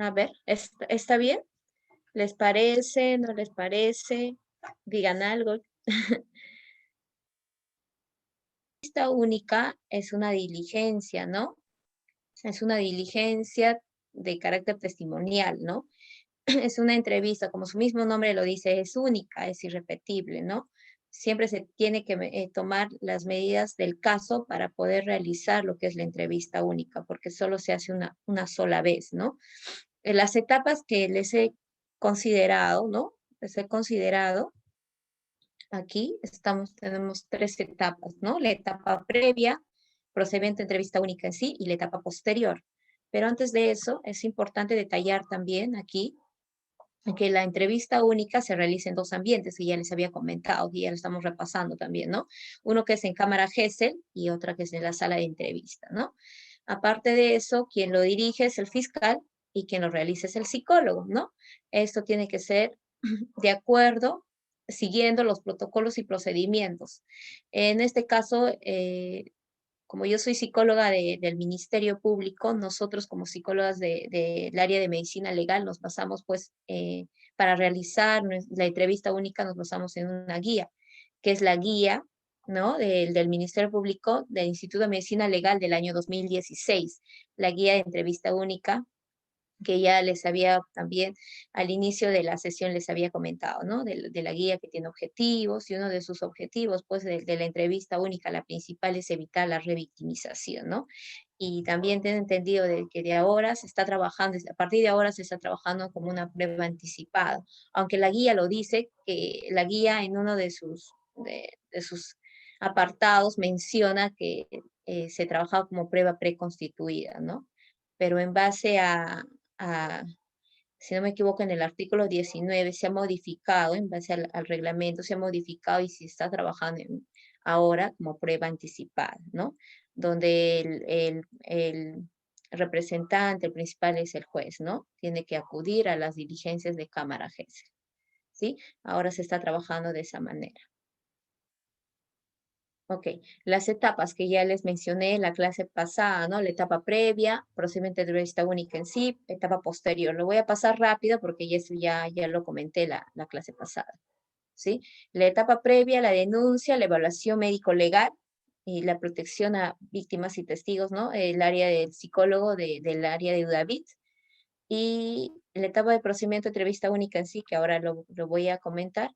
A ver, ¿está bien? ¿Les parece? ¿No les parece? Digan algo. Esta única es una diligencia, ¿no? Es una diligencia de carácter testimonial, ¿no? Es una entrevista, como su mismo nombre lo dice, es única, es irrepetible, ¿no? Siempre se tiene que tomar las medidas del caso para poder realizar lo que es la entrevista única, porque solo se hace una sola vez, ¿no? Las etapas que les he considerado, ¿no? Les he considerado, aquí tenemos tres etapas, ¿no? La etapa previa, procedimiento de entrevista única en sí, y la etapa posterior. Pero antes de eso, es importante detallar también aquí que la entrevista única se realiza en dos ambientes, que ya les había comentado, y ya lo estamos repasando también, ¿no? Uno que es en cámara Gesell y otra que es en la sala de entrevista, ¿no? Aparte de eso, quien lo dirige es el fiscal y quien lo realiza es el psicólogo, ¿no? Esto tiene que ser de acuerdo, siguiendo los protocolos y procedimientos. En este caso, como yo soy psicóloga del Ministerio Público, nosotros como psicólogas del área de medicina legal nos basamos, pues, para realizar la entrevista única, nos basamos en una guía, que es la guía, ¿no? Del Ministerio Público del Instituto de Medicina Legal del año 2016, la guía de entrevista única que ya les había también al inicio de la sesión les había comentado, ¿no? De la guía que tiene objetivos y uno de sus objetivos, pues, de la entrevista única, la principal es evitar la revictimización, ¿no? Y también tengo entendido de que de ahora se está trabajando, a partir de ahora se está trabajando como una prueba anticipada, aunque la guía lo dice, que la guía en uno de sus apartados menciona que se trabajaba como prueba preconstituida, ¿no? Pero en base a, si no me equivoco, en el artículo 19 se ha modificado, en base al reglamento, se ha modificado y se está trabajando ahora como prueba anticipada, ¿no? Donde el representante, el principal es el juez, ¿no? Tiene que acudir a las diligencias de Cámara Gesell, ¿sí? Ahora se está trabajando de esa manera. Ok, las etapas que ya les mencioné en la clase pasada, ¿no? La etapa previa, procedimiento de entrevista única en sí, etapa posterior. Lo voy a pasar rápido porque eso ya lo comenté la clase pasada, ¿sí? La etapa previa, la denuncia, la evaluación médico-legal y la protección a víctimas y testigos, ¿no? El área del psicólogo del área de UDAVIT. Y la etapa de procedimiento de entrevista única en sí, que ahora lo voy a comentar,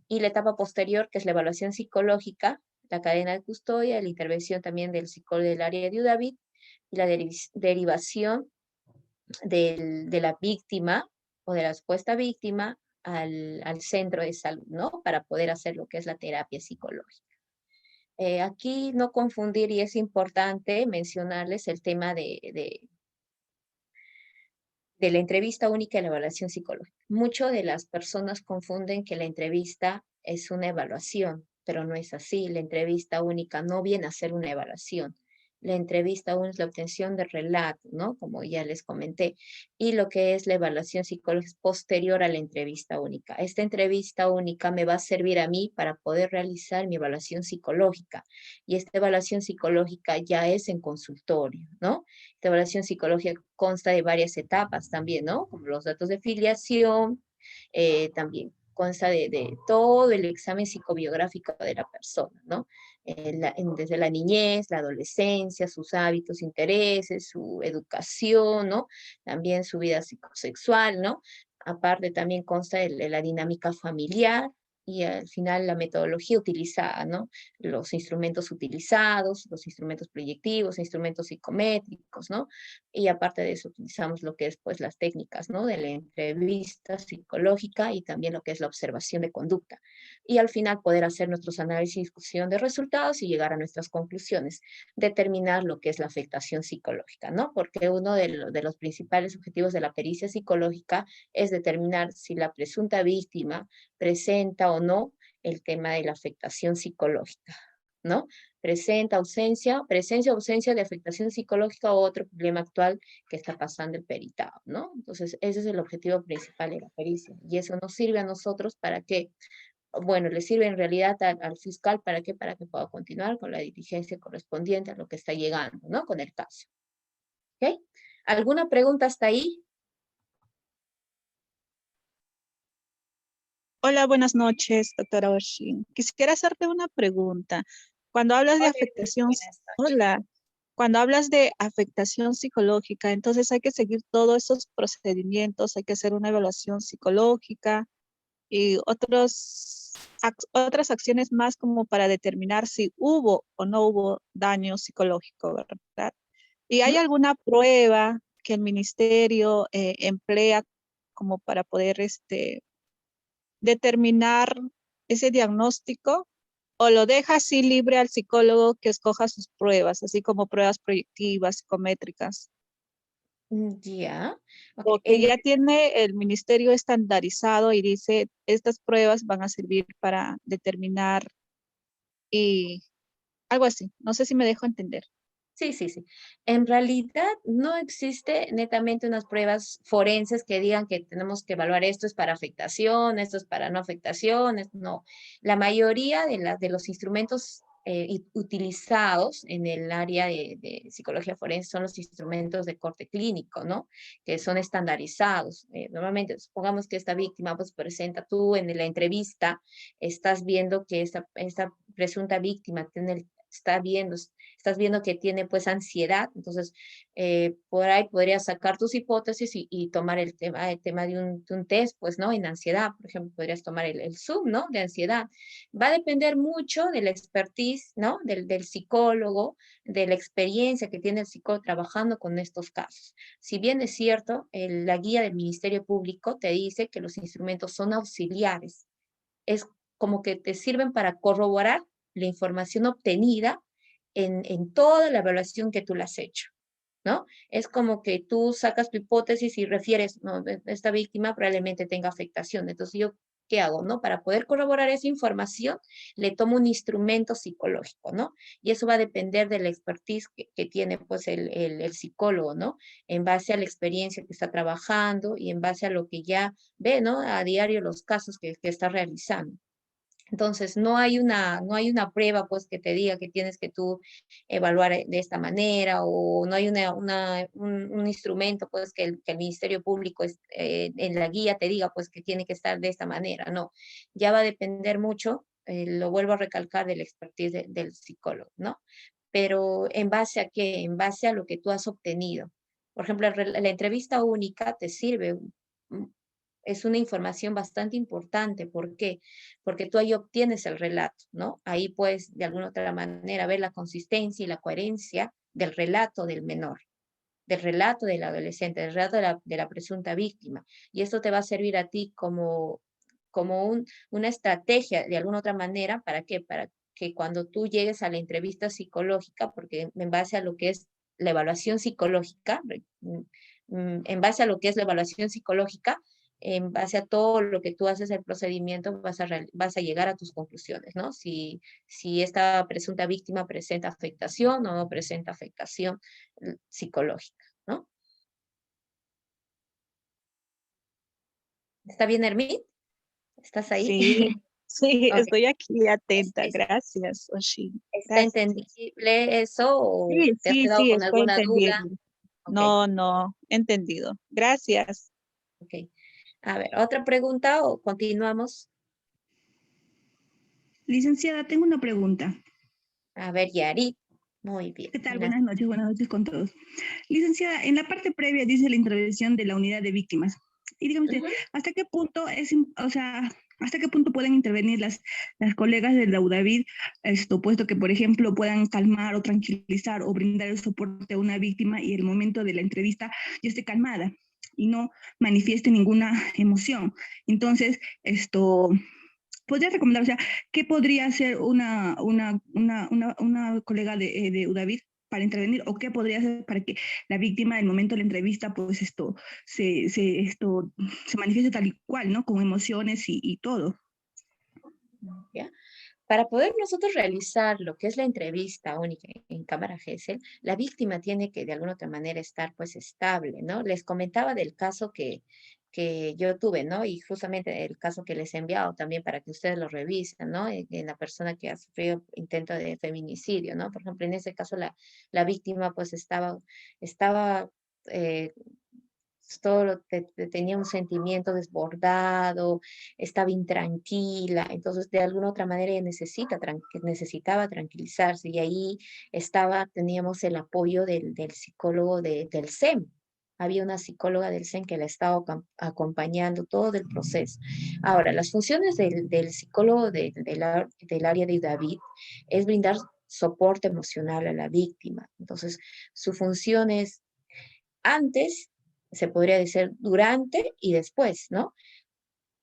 y la etapa posterior, que es la evaluación psicológica, la cadena de custodia, la intervención también del psicólogo del área de UDAVIT y la derivación de la víctima o de la supuesta víctima al centro de salud, ¿no? Para poder hacer lo que es la terapia psicológica. Aquí no confundir, y es importante mencionarles el tema de la entrevista única y la evaluación psicológica. Muchas de las personas confunden que la entrevista es una evaluación, pero no es así. La entrevista única no viene a ser una evaluación. La entrevista única es la obtención de relato, ¿no? Como ya les comenté. Y lo que es la evaluación psicológica es posterior a la entrevista única. Esta entrevista única me va a servir a mí para poder realizar mi evaluación psicológica. Y esta evaluación psicológica ya es en consultorio, ¿no? Esta evaluación psicológica consta de varias etapas también, ¿no? Como los datos de filiación, también consta de todo el examen psicobiográfico de la persona, ¿no? Desde la niñez, la adolescencia, sus hábitos, intereses, su educación, ¿no? También su vida psicosexual, ¿no? Aparte también consta de la dinámica familiar y al final la metodología utilizada, ¿no? Los instrumentos utilizados, los instrumentos proyectivos, instrumentos psicométricos, ¿no? Y aparte de eso utilizamos lo que es pues las técnicas, ¿no? De la entrevista psicológica y también lo que es la observación de conducta. Y al final poder hacer nuestros análisis y discusión de resultados y llegar a nuestras conclusiones, determinar lo que es la afectación psicológica, ¿no? Porque uno de los principales objetivos de la pericia psicológica es determinar si la presunta víctima presenta o no el tema de la afectación psicológica, ¿no? Presencia o ausencia de afectación psicológica o otro problema actual que está pasando el peritado, ¿no? Entonces, ese es el objetivo principal de la pericia. Y eso nos sirve a nosotros para que, bueno, le sirve en realidad al fiscal para que, pueda continuar con la diligencia correspondiente a lo que está llegando, ¿no? Con el caso. ¿Ok? ¿Alguna pregunta hasta ahí? Hola, buenas noches, doctora Oshin. Quisiera hacerte una pregunta. Cuando hablas de Hola, afectación, buenas noches. hola, cuando hablas de afectación psicológica, entonces hay que seguir todos esos procedimientos, hay que hacer una evaluación psicológica y otras acciones más como para determinar si hubo o no hubo daño psicológico, ¿verdad? ¿Y hay Ujú. alguna prueba que el ministerio emplea como para poder determinar ese diagnóstico o lo deja así libre al psicólogo que escoja sus pruebas, así como pruebas proyectivas, psicométricas, Ya, ok. o que ya tiene el ministerio estandarizado y dice, estas pruebas van a servir para determinar y algo así. No sé si me dejo entender. Sí, sí, sí. En realidad no existe netamente unas pruebas forenses que digan que tenemos que evaluar esto es para afectación, esto es para no afectaciones. No, la mayoría de los instrumentos utilizados en el área de psicología forense son los instrumentos de corte clínico, ¿no? Que son estandarizados. Normalmente, supongamos que esta víctima pues presenta tú en la entrevista, estás viendo que esta presunta víctima estás viendo que tiene pues ansiedad, entonces por ahí podrías sacar tus hipótesis y tomar el tema de un test, pues, ¿no? En ansiedad, por ejemplo, podrías tomar el Zoom, ¿no? De ansiedad. Va a depender mucho de la expertise, ¿no? Del psicólogo, de la experiencia que tiene el psicólogo trabajando con estos casos. Si bien es cierto, la guía del Ministerio Público te dice que los instrumentos son auxiliares, es como que te sirven para corroborar la información obtenida en toda la evaluación que tú le has hecho, ¿no? Es como que tú sacas tu hipótesis y refieres, no, esta víctima probablemente tenga afectación. Entonces, yo, ¿qué hago, no? Para poder corroborar esa información, le tomo un instrumento psicológico, ¿no? Y eso va a depender de la expertise que tiene, pues, el psicólogo, ¿no? En base a la experiencia que está trabajando y en base a lo que ya ve, ¿no? A diario los casos que está realizando. Entonces, no hay una prueba pues que te diga que tienes que tú evaluar de esta manera o no hay un instrumento pues que el Ministerio Público en la guía te diga pues que tiene que estar de esta manera. No, ya va a depender mucho, lo vuelvo a recalcar, del expertise del psicólogo, ¿no? Pero ¿en base a qué? En base a lo que tú has obtenido. Por ejemplo, la entrevista única te sirve, mm, es una información bastante importante. ¿Por qué? Porque tú ahí obtienes el relato, ¿no? Ahí puedes de alguna otra manera ver la consistencia y la coherencia del relato del menor, del relato del adolescente, del relato de la presunta víctima. Y esto te va a servir a ti como una estrategia de alguna otra manera. ¿Para qué? Para que cuando tú llegues a la entrevista psicológica, porque en base a lo que es la evaluación psicológica, en base a lo que es la evaluación psicológica, en base a todo lo que tú haces el procedimiento, vas a llegar a tus conclusiones, ¿no? Si esta presunta víctima presenta afectación o no presenta afectación psicológica, ¿no? ¿Está bien, Hermín? ¿Estás ahí? Sí, sí, Ok. estoy aquí ¿Es- atenta. es- Gracias, Oshin. ¿Está Gracias. entendible eso o Sí, te has sí, quedado sí, con estoy alguna duda? entendiendo. Ok, No, no, entendido. Gracias. ok. A ver, ¿otra pregunta o continuamos? Licenciada, tengo una pregunta. A ver, Yari. Muy bien. ¿Qué tal? Buenas noches con todos. Licenciada, en la parte previa dice la intervención de la unidad de víctimas. Y dígame usted, Ujú. ¿hasta qué punto o sea, hasta qué punto pueden intervenir las colegas de la UDAVID, puesto que, por ejemplo, puedan calmar o tranquilizar o brindar el soporte a una víctima y el momento de la entrevista ya esté calmada y no manifieste ninguna emoción? Entonces, podría recomendar, o sea, ¿qué podría hacer una colega de UDAVID para intervenir o qué podría hacer para que la víctima en el momento de la entrevista, pues se manifieste tal y cual, ¿no? Con emociones y todo. ¿Ya? Para poder nosotros realizar lo que es la entrevista única en cámara GESEL, la víctima tiene que de alguna otra manera estar pues estable, ¿no? Les comentaba del caso que yo tuve, ¿no? Y justamente el caso que les he enviado también para que ustedes lo revisen, ¿no? En la persona que ha sufrido intento de feminicidio, ¿no? Por ejemplo, en ese caso la víctima pues estaba eh, tenía un sentimiento desbordado, estaba intranquila, entonces de alguna otra manera ella necesitaba tranquilizarse y ahí teníamos el apoyo del psicólogo del SEM. Había una psicóloga del SEM que la estaba acompañando todo el proceso. Ahora, las funciones del psicólogo del área de David es brindar soporte emocional a la víctima. Entonces, su función es antes, se podría decir durante y después, ¿no?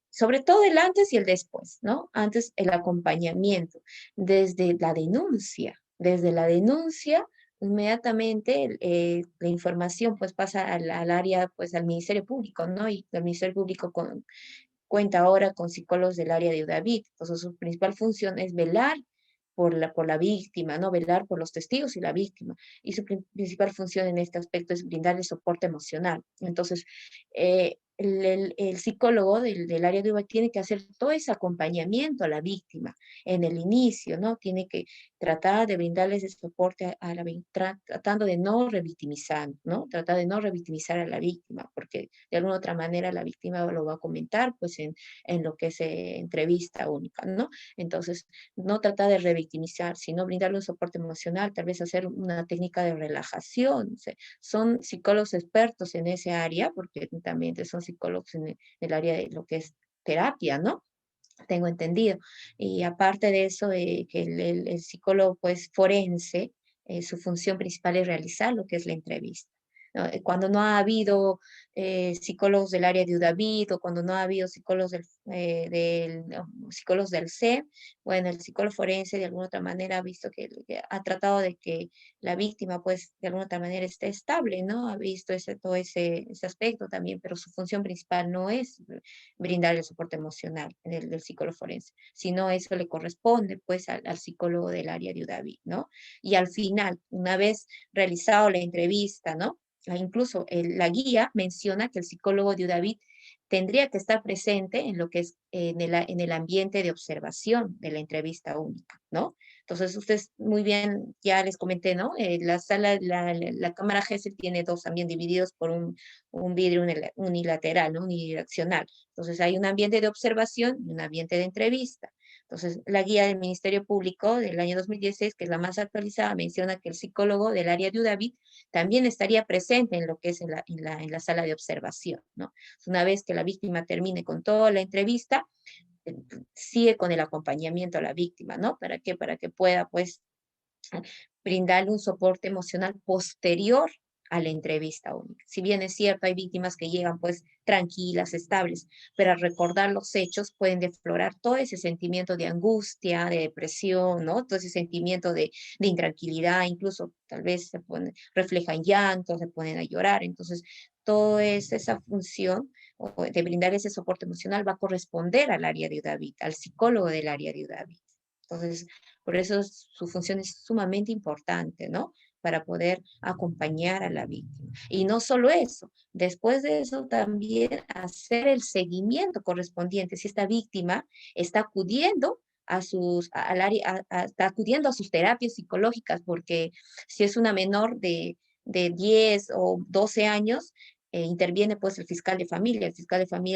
Sobre todo el antes y el después, ¿no? Antes el acompañamiento, desde la denuncia, inmediatamente la información pues pasa al área, pues al Ministerio Público, ¿no? Y el Ministerio Público cuenta ahora con psicólogos del área de David. Entonces su principal función es velar por la víctima, ¿no? Velar por los testigos y la víctima. Y su principal función en este aspecto es brindarle soporte emocional. Entonces, el psicólogo del área de UBA tiene que hacer todo ese acompañamiento a la víctima en el inicio, ¿no? Tiene que tratar de brindarle ese soporte a la víctima, tratando de no revictimizar, ¿no? Tratar de no revictimizar a la víctima, porque de alguna otra manera la víctima lo va a comentar, pues, en lo que es entrevista única, ¿no? Entonces, no tratar de revictimizar, sino brindarle un soporte emocional, tal vez hacer una técnica de relajación. O sea, son psicólogos expertos en ese área, porque también son psicólogos en el área de lo que es terapia, ¿no? Tengo entendido. Y aparte de eso, que el psicólogo pues forense, su función principal es realizar lo que es la entrevista, ¿no? Cuando no ha habido psicólogos del área de UDAVID o cuando no ha habido psicólogos del C, bueno, el psicólogo forense de alguna otra manera ha visto que ha tratado de que la víctima pues de alguna otra manera esté estable, ¿no? Ha visto todo ese aspecto también, pero su función principal no es brindar el soporte emocional del psicólogo forense, sino eso le corresponde pues al psicólogo del área de UDAVID, ¿no? Y al final, una vez realizado la entrevista, ¿no? Incluso la guía menciona que el psicólogo de UDAVID tendría que estar presente en lo que es en el ambiente de observación de la entrevista única, ¿no? Entonces, ustedes muy bien, ya les comenté, ¿no? La sala, la cámara GESEL tiene dos también divididos por un vidrio unilateral, ¿no? Unidireccional. Entonces, hay un ambiente de observación y un ambiente de entrevista. Entonces, la guía del Ministerio Público del año 2016, que es la más actualizada, menciona que el psicólogo del área de UDAVID también estaría presente en lo que es en la sala de observación, ¿no? Una vez que la víctima termine con toda la entrevista, sigue con el acompañamiento a la víctima, ¿no? ¿Para qué? Para que pueda, pues, brindarle un soporte emocional posterior a la entrevista única. Si bien es cierto, hay víctimas que llegan pues tranquilas, estables, pero al recordar los hechos pueden deflorar todo ese sentimiento de angustia, de depresión, ¿no? Todo ese sentimiento de intranquilidad, incluso tal vez reflejan llanto, se ponen a llorar. Entonces, toda esa función de brindar ese soporte emocional va a corresponder al área de UDAVID, al psicólogo del área de UDAVID. Entonces, por eso su función es sumamente importante, ¿no? Para poder acompañar a la víctima. Y no solo eso, después de eso también hacer el seguimiento correspondiente. Si esta víctima está acudiendo está acudiendo a sus terapias psicológicas, porque si es una menor de 10 o 12 años, interviene pues el fiscal de familia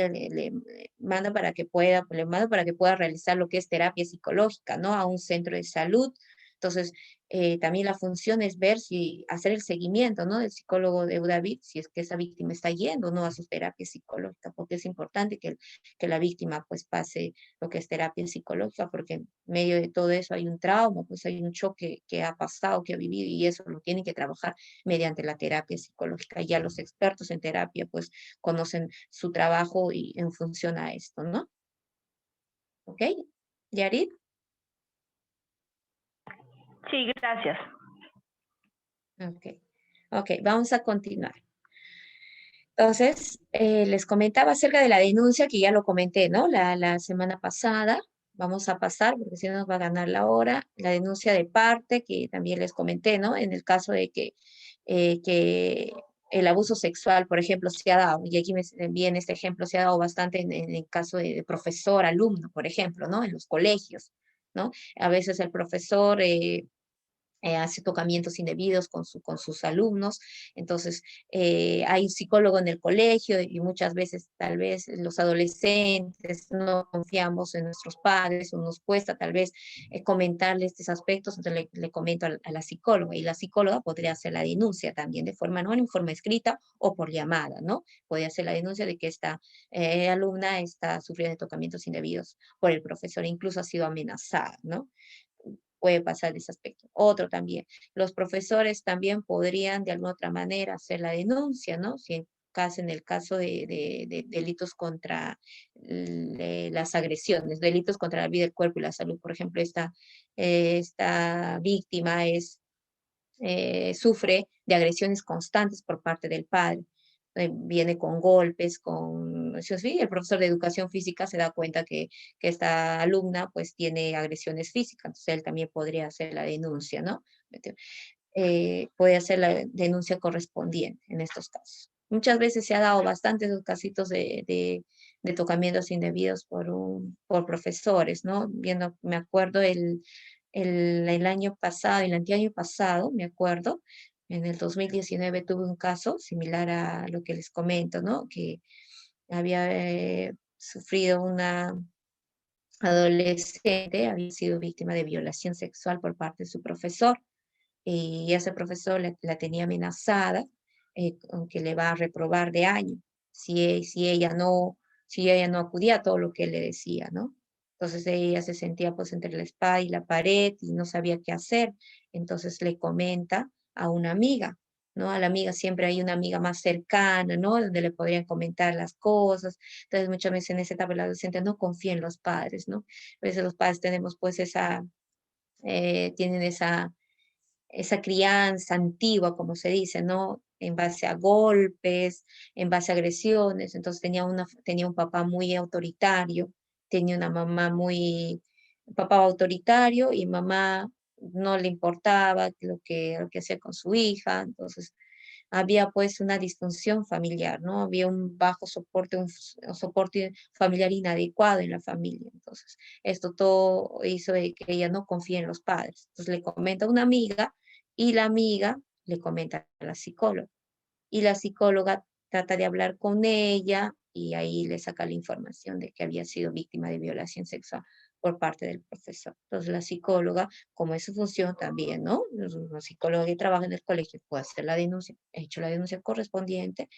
le manda para que le manda para que pueda realizar lo que es terapia psicológica, ¿no? A un centro de salud. Entonces, también la función es hacer el seguimiento, ¿no? Del psicólogo de UDAVID, si es que esa víctima está yendo, ¿no? A sus terapias psicológicas, porque es importante que la víctima pues pase lo que es terapia psicológica, porque en medio de todo eso hay un trauma, pues hay un choque que ha pasado, que ha vivido, y eso lo tienen que trabajar mediante la terapia psicológica. Ya los expertos en terapia pues conocen su trabajo y en función a esto, ¿no? ¿Ok? ¿Yarit? Sí, gracias. Ok. Ok, vamos a continuar. Entonces, les comentaba acerca de la denuncia, que ya lo comenté, ¿no? La semana pasada. Vamos a pasar, porque si no nos va a ganar la hora. La denuncia de parte, que también les comenté, ¿no? En el caso de que el abuso sexual, por ejemplo, se ha dado, y aquí me envíen este ejemplo, se ha dado bastante en el caso de profesor, alumno, por ejemplo, ¿no? En los colegios, ¿no? A veces el profesor hace tocamientos indebidos con sus alumnos. Entonces, hay un psicólogo en el colegio y muchas veces tal vez los adolescentes no confiamos en nuestros padres o nos cuesta tal vez comentarles estos aspectos, entonces le comento a la psicóloga y la psicóloga podría hacer la denuncia también de forma, no en forma escrita o por llamada, ¿no? Podría hacer la denuncia de que esta alumna está sufriendo de tocamientos indebidos por el profesor, incluso ha sido amenazada, ¿no? Puede pasar ese aspecto. Otro también, los profesores también podrían de alguna otra manera hacer la denuncia, ¿no? Si en el caso de delitos contra las agresiones, delitos contra la vida, el cuerpo y la salud. Por ejemplo, esta víctima sufre de agresiones constantes por parte del padre. Viene con golpes, sí, el profesor de educación física se da cuenta que esta alumna pues tiene agresiones físicas, entonces él también podría hacer la denuncia, ¿no? Puede hacer la denuncia correspondiente en estos casos. Muchas veces se ha dado bastantes los casitos de tocamientos indebidos por profesores, ¿no? Me acuerdo el año pasado, el anteaño pasado, me acuerdo, en el 2019 tuve un caso similar a lo que les comento, ¿no? Que había sufrido una adolescente, había sido víctima de violación sexual por parte de su profesor y ese profesor la tenía amenazada con que le va a reprobar de año si ella no acudía a todo lo que él le decía, ¿no? Entonces ella se sentía pues entre la espada y la pared y no sabía qué hacer. Entonces le comenta a una amiga, ¿no? A la amiga siempre hay una amiga más cercana, ¿no? Donde le podrían comentar las cosas. Entonces muchas veces en esa etapa la adolescente no confía en los padres, ¿no? A veces los padres tenemos pues tienen esa crianza antigua, como se dice, ¿no? En base a golpes, en base a agresiones. Entonces tenía un papá muy autoritario, tenía una mamá papá autoritario y mamá no le importaba lo que hacía con su hija. Entonces había pues una disfunción familiar, ¿no? Había un bajo soporte, un soporte familiar inadecuado en la familia. Entonces, esto todo hizo de que ella no confíe en los padres. Entonces le comenta a una amiga y la amiga le comenta a la psicóloga. Y la psicóloga trata de hablar con ella y ahí le saca la información de que había sido víctima de violación sexual por parte del profesor. Entonces la psicóloga, como es su función también, ¿no? Una psicóloga que trabaja en el colegio puede hacer la denuncia, ha hecho la denuncia correspondiente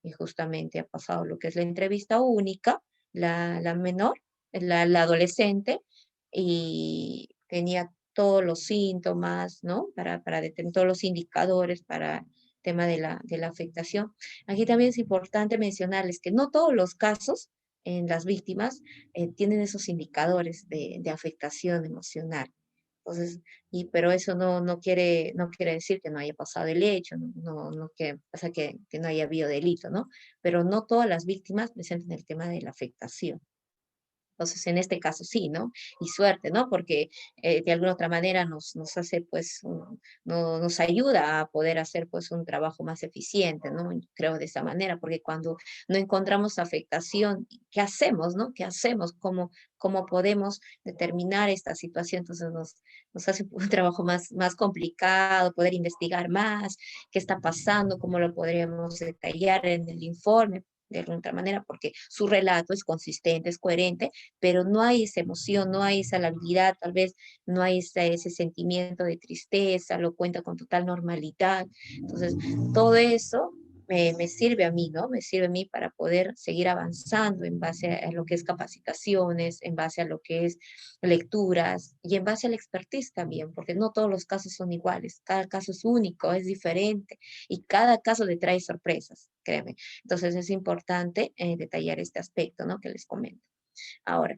y justamente ha pasado lo que es la entrevista única, la menor, la adolescente, y tenía todos los síntomas, ¿no? Para detener todos los indicadores para tema de la afectación. Aquí también es importante mencionarles que no todos los casos en las víctimas tienen esos indicadores de afectación emocional. Entonces, pero eso no quiere decir que no haya pasado el hecho, no que, o sea, que no haya habido delito, ¿no? Pero no todas las víctimas presentan el tema de la afectación. Entonces, en este caso sí, ¿no? Y suerte, ¿no? Porque de alguna otra manera nos hace, pues, nos ayuda a poder hacer, pues, un trabajo más eficiente, ¿no? Creo de esa manera, porque cuando no encontramos afectación, ¿qué hacemos, no? ¿Qué hacemos? ¿Cómo podemos determinar esta situación? Entonces, nos hace un trabajo más complicado, poder investigar más, qué está pasando, cómo lo podríamos detallar en el informe de alguna otra manera, porque su relato es consistente, es coherente, pero no hay esa emoción, no hay esa habilidad, tal vez no hay ese sentimiento de tristeza, lo cuenta con total normalidad. Entonces, todo eso me sirve a mí, ¿no? Me sirve a mí para poder seguir avanzando en base a lo que es capacitaciones, en base a lo que es lecturas y en base al expertise también, porque no todos los casos son iguales, cada caso es único, es diferente y cada caso le trae sorpresas, créeme. Entonces es importante detallar este aspecto, ¿no? Que les comento. Ahora,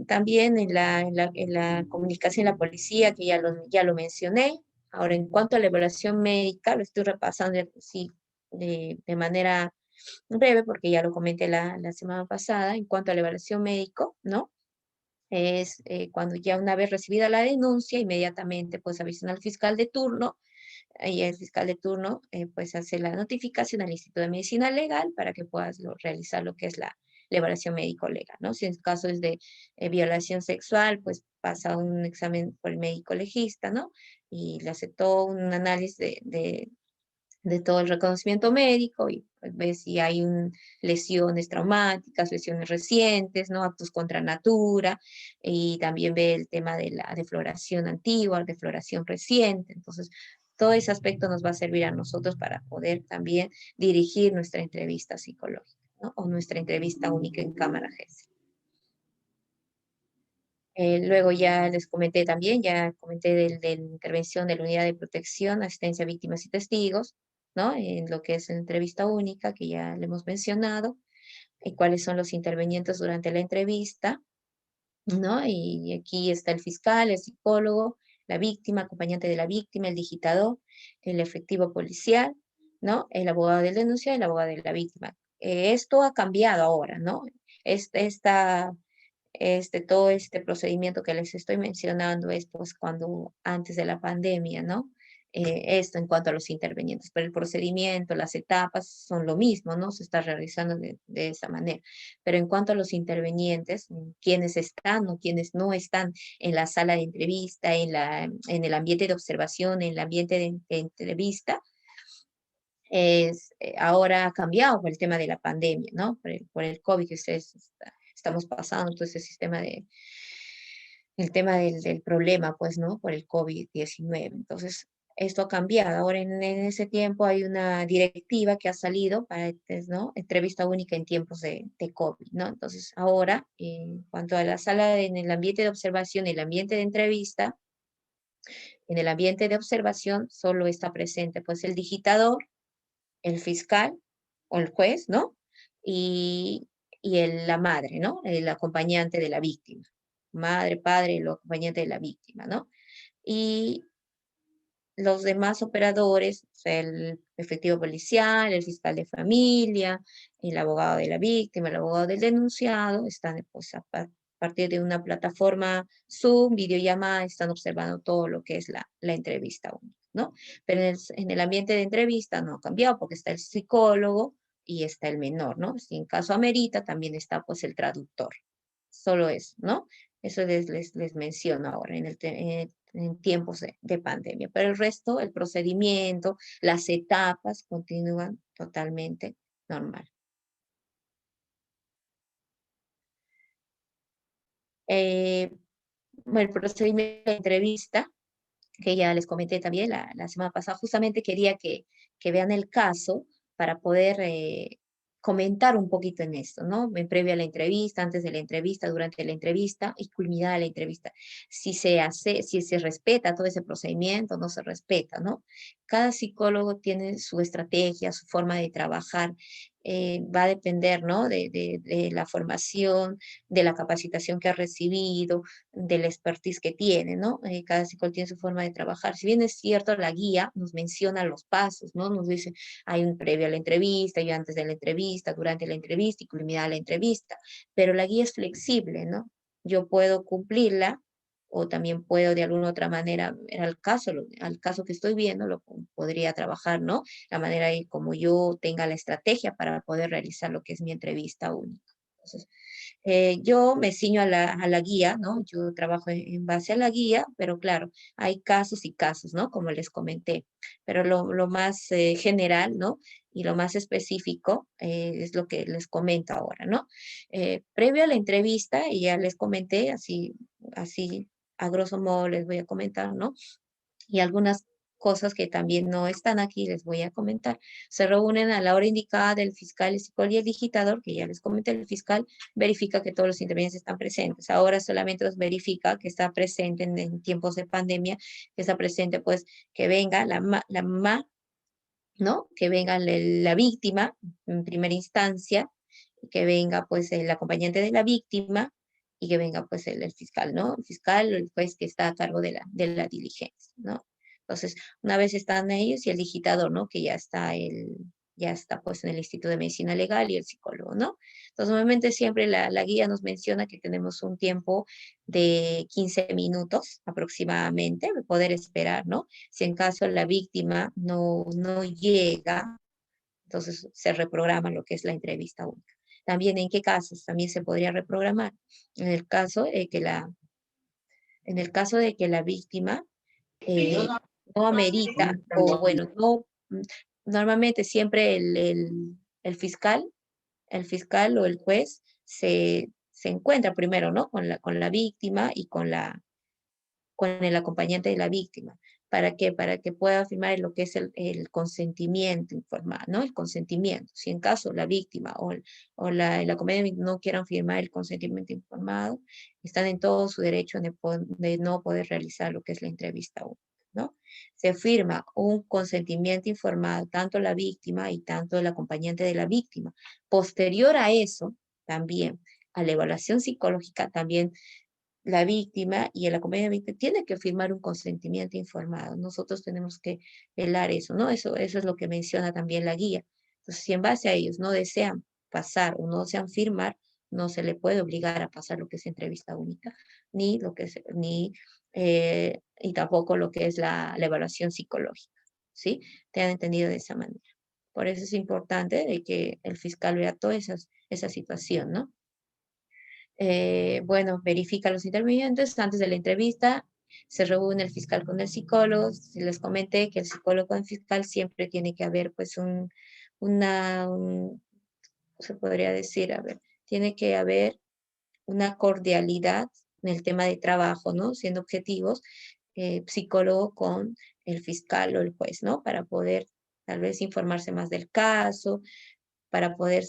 también en la comunicación en la policía, que ya lo mencioné. Ahora, en cuanto a la evaluación médica, lo estoy repasando sí, de manera breve, porque ya lo comenté la semana pasada. En cuanto a la evaluación médico, ¿no? Es cuando ya una vez recibida la denuncia, inmediatamente pues avisan al fiscal de turno y el fiscal de turno pues hace la notificación al Instituto de Medicina Legal para que puedas realizar lo que es la evaluación médico-legal, ¿no? Si en caso es de violación sexual, pues pasa un examen por el médico legista, ¿no? y le hace todo un análisis de todo el reconocimiento médico y pues, ve si hay lesiones traumáticas, lesiones recientes, ¿no? Actos contra natura, y también ve el tema de la defloración antigua, defloración reciente. Entonces, todo ese aspecto nos va a servir a nosotros para poder también dirigir nuestra entrevista psicológica, ¿no? O nuestra entrevista única en cámara GES. Luego ya les comenté también, ya comenté de la intervención de la Unidad de Protección, Asistencia a Víctimas y Testigos, ¿no? En lo que es entrevista única, que ya le hemos mencionado, y cuáles son los intervenientes durante la entrevista, ¿no? Y aquí está el fiscal, el psicólogo, la víctima, acompañante de la víctima, el digitador, el efectivo policial, ¿no? El abogado del denunciado y el abogado de la víctima. Esto ha cambiado ahora, ¿no? Todo este procedimiento que les estoy mencionando es pues cuando antes de la pandemia, ¿no? Esto en cuanto a los intervenientes, pero el procedimiento, las etapas son lo mismo, ¿no? Se está realizando de esa manera. Pero en cuanto a los intervenientes, quienes están o quienes no están en la sala de entrevista, en el ambiente de observación, en el ambiente de entrevista, ahora ha cambiado por el tema de la pandemia, ¿no? Por el COVID que estamos pasando, todo ese sistema el tema del problema, pues, ¿no? Por el COVID-19. Entonces, esto ha cambiado. Ahora en ese tiempo hay una directiva que ha salido para, ¿no? Entrevista única en tiempos de COVID, ¿no? Entonces, ahora, en cuanto a la sala, en el ambiente de observación, el ambiente de entrevista, en el ambiente de observación solo está presente, pues, el digitador, el fiscal o el juez, ¿no? Y, la madre, ¿no? El acompañante de la víctima. Madre, padre, el acompañante de la víctima, ¿no? Y los demás operadores, o sea, el efectivo policial, el fiscal de familia, el abogado de la víctima, el abogado del denunciado, están pues, a partir de una plataforma Zoom, videollamada, están observando todo lo que es la entrevista única, ¿no? Pero en el ambiente de entrevista no ha cambiado porque está el psicólogo y está el menor, ¿no? Si en caso amerita, también está pues el traductor. Solo eso, ¿no? Eso les menciono ahora en tiempos de pandemia. Pero el resto, el procedimiento, las etapas continúan totalmente normal. Bueno, el procedimiento de entrevista, que ya les comenté también la semana pasada, justamente quería que vean el caso para poder comentar un poquito en esto, ¿no? En previo a la entrevista, antes de la entrevista, durante la entrevista y culminada la entrevista. Si se respeta todo ese procedimiento, no se respeta, ¿no? Cada psicólogo tiene su estrategia, su forma de trabajar. Va a depender, ¿no? De la formación, de la capacitación que ha recibido, del expertise que tiene, ¿no? Cada psicólogo tiene su forma de trabajar. Si bien es cierto, la guía nos menciona los pasos, ¿no? Nos dice, hay un previo a la entrevista, y antes de la entrevista, durante la entrevista y culminada la entrevista, pero la guía es flexible, ¿no? Yo puedo cumplirla o también puedo de alguna otra manera, al caso que estoy viendo, lo podría trabajar, ¿no? La manera y como yo tenga la estrategia para poder realizar lo que es mi entrevista única. Entonces, yo me ciño a la guía, ¿no? Yo trabajo en base a la guía, pero claro, hay casos y casos, ¿no? Como les comenté, pero lo más general, ¿no? Y lo más específico es lo que les comento ahora, ¿no? Previo a la entrevista, y ya les comenté, así a grosso modo les voy a comentar, ¿no? Y algunas cosas que también no están aquí, les voy a comentar. Se reúnen a la hora indicada del fiscal, el psicólogo y el digitador, que ya les comenté, el fiscal verifica que todos los intervenientes están presentes. Ahora solamente los verifica que está presente en tiempos de pandemia, que está presente, pues, que venga la mamá, ¿no? Que venga la víctima en primera instancia, que venga, pues, el acompañante de la víctima, y que venga pues el fiscal, ¿no? El fiscal o el juez que está a cargo de la diligencia, ¿no? Entonces, una vez están ellos y el digitador, ¿no? Que ya está pues en el Instituto de Medicina Legal y el psicólogo, ¿no? Entonces, normalmente siempre la guía nos menciona que tenemos un tiempo de 15 minutos aproximadamente de poder esperar, ¿no? Si en caso la víctima no llega, entonces se reprograma lo que es la entrevista única. También en qué casos también se podría reprogramar. En el caso de que la víctima no amerita, o bueno, no, normalmente siempre el fiscal o el juez se encuentra primero, ¿no? Con la víctima y con el acompañante de la víctima. ¿Para qué? Para que pueda afirmar lo que es el consentimiento informado, ¿no? El consentimiento. Si en caso la víctima el acompañante no quieran firmar el consentimiento informado, están en todo su derecho de no poder realizar lo que es la entrevista única, ¿no? Se firma un consentimiento informado, tanto la víctima y tanto el acompañante de la víctima. Posterior a eso, también, a la evaluación psicológica, también la víctima y el acompañante tiene que firmar un consentimiento informado. Nosotros tenemos que velar eso, ¿no? Eso es lo que menciona también la guía. Entonces, si en base a ellos no desean pasar o no desean firmar, no se le puede obligar a pasar lo que es entrevista única, y tampoco lo que es la evaluación psicológica, ¿sí? Te han entendido de esa manera. Por eso es importante de que el fiscal vea toda esa situación, ¿no? Bueno, verifica los intervinientes antes de la entrevista, se reúne el fiscal con el psicólogo, les comenté que el psicólogo con el fiscal siempre tiene que haber pues se podría decir, a ver, tiene que haber una cordialidad en el tema de trabajo, ¿no? Siendo objetivos, psicólogo con el fiscal o el juez, ¿no? Para poder tal vez informarse más del caso, para poder,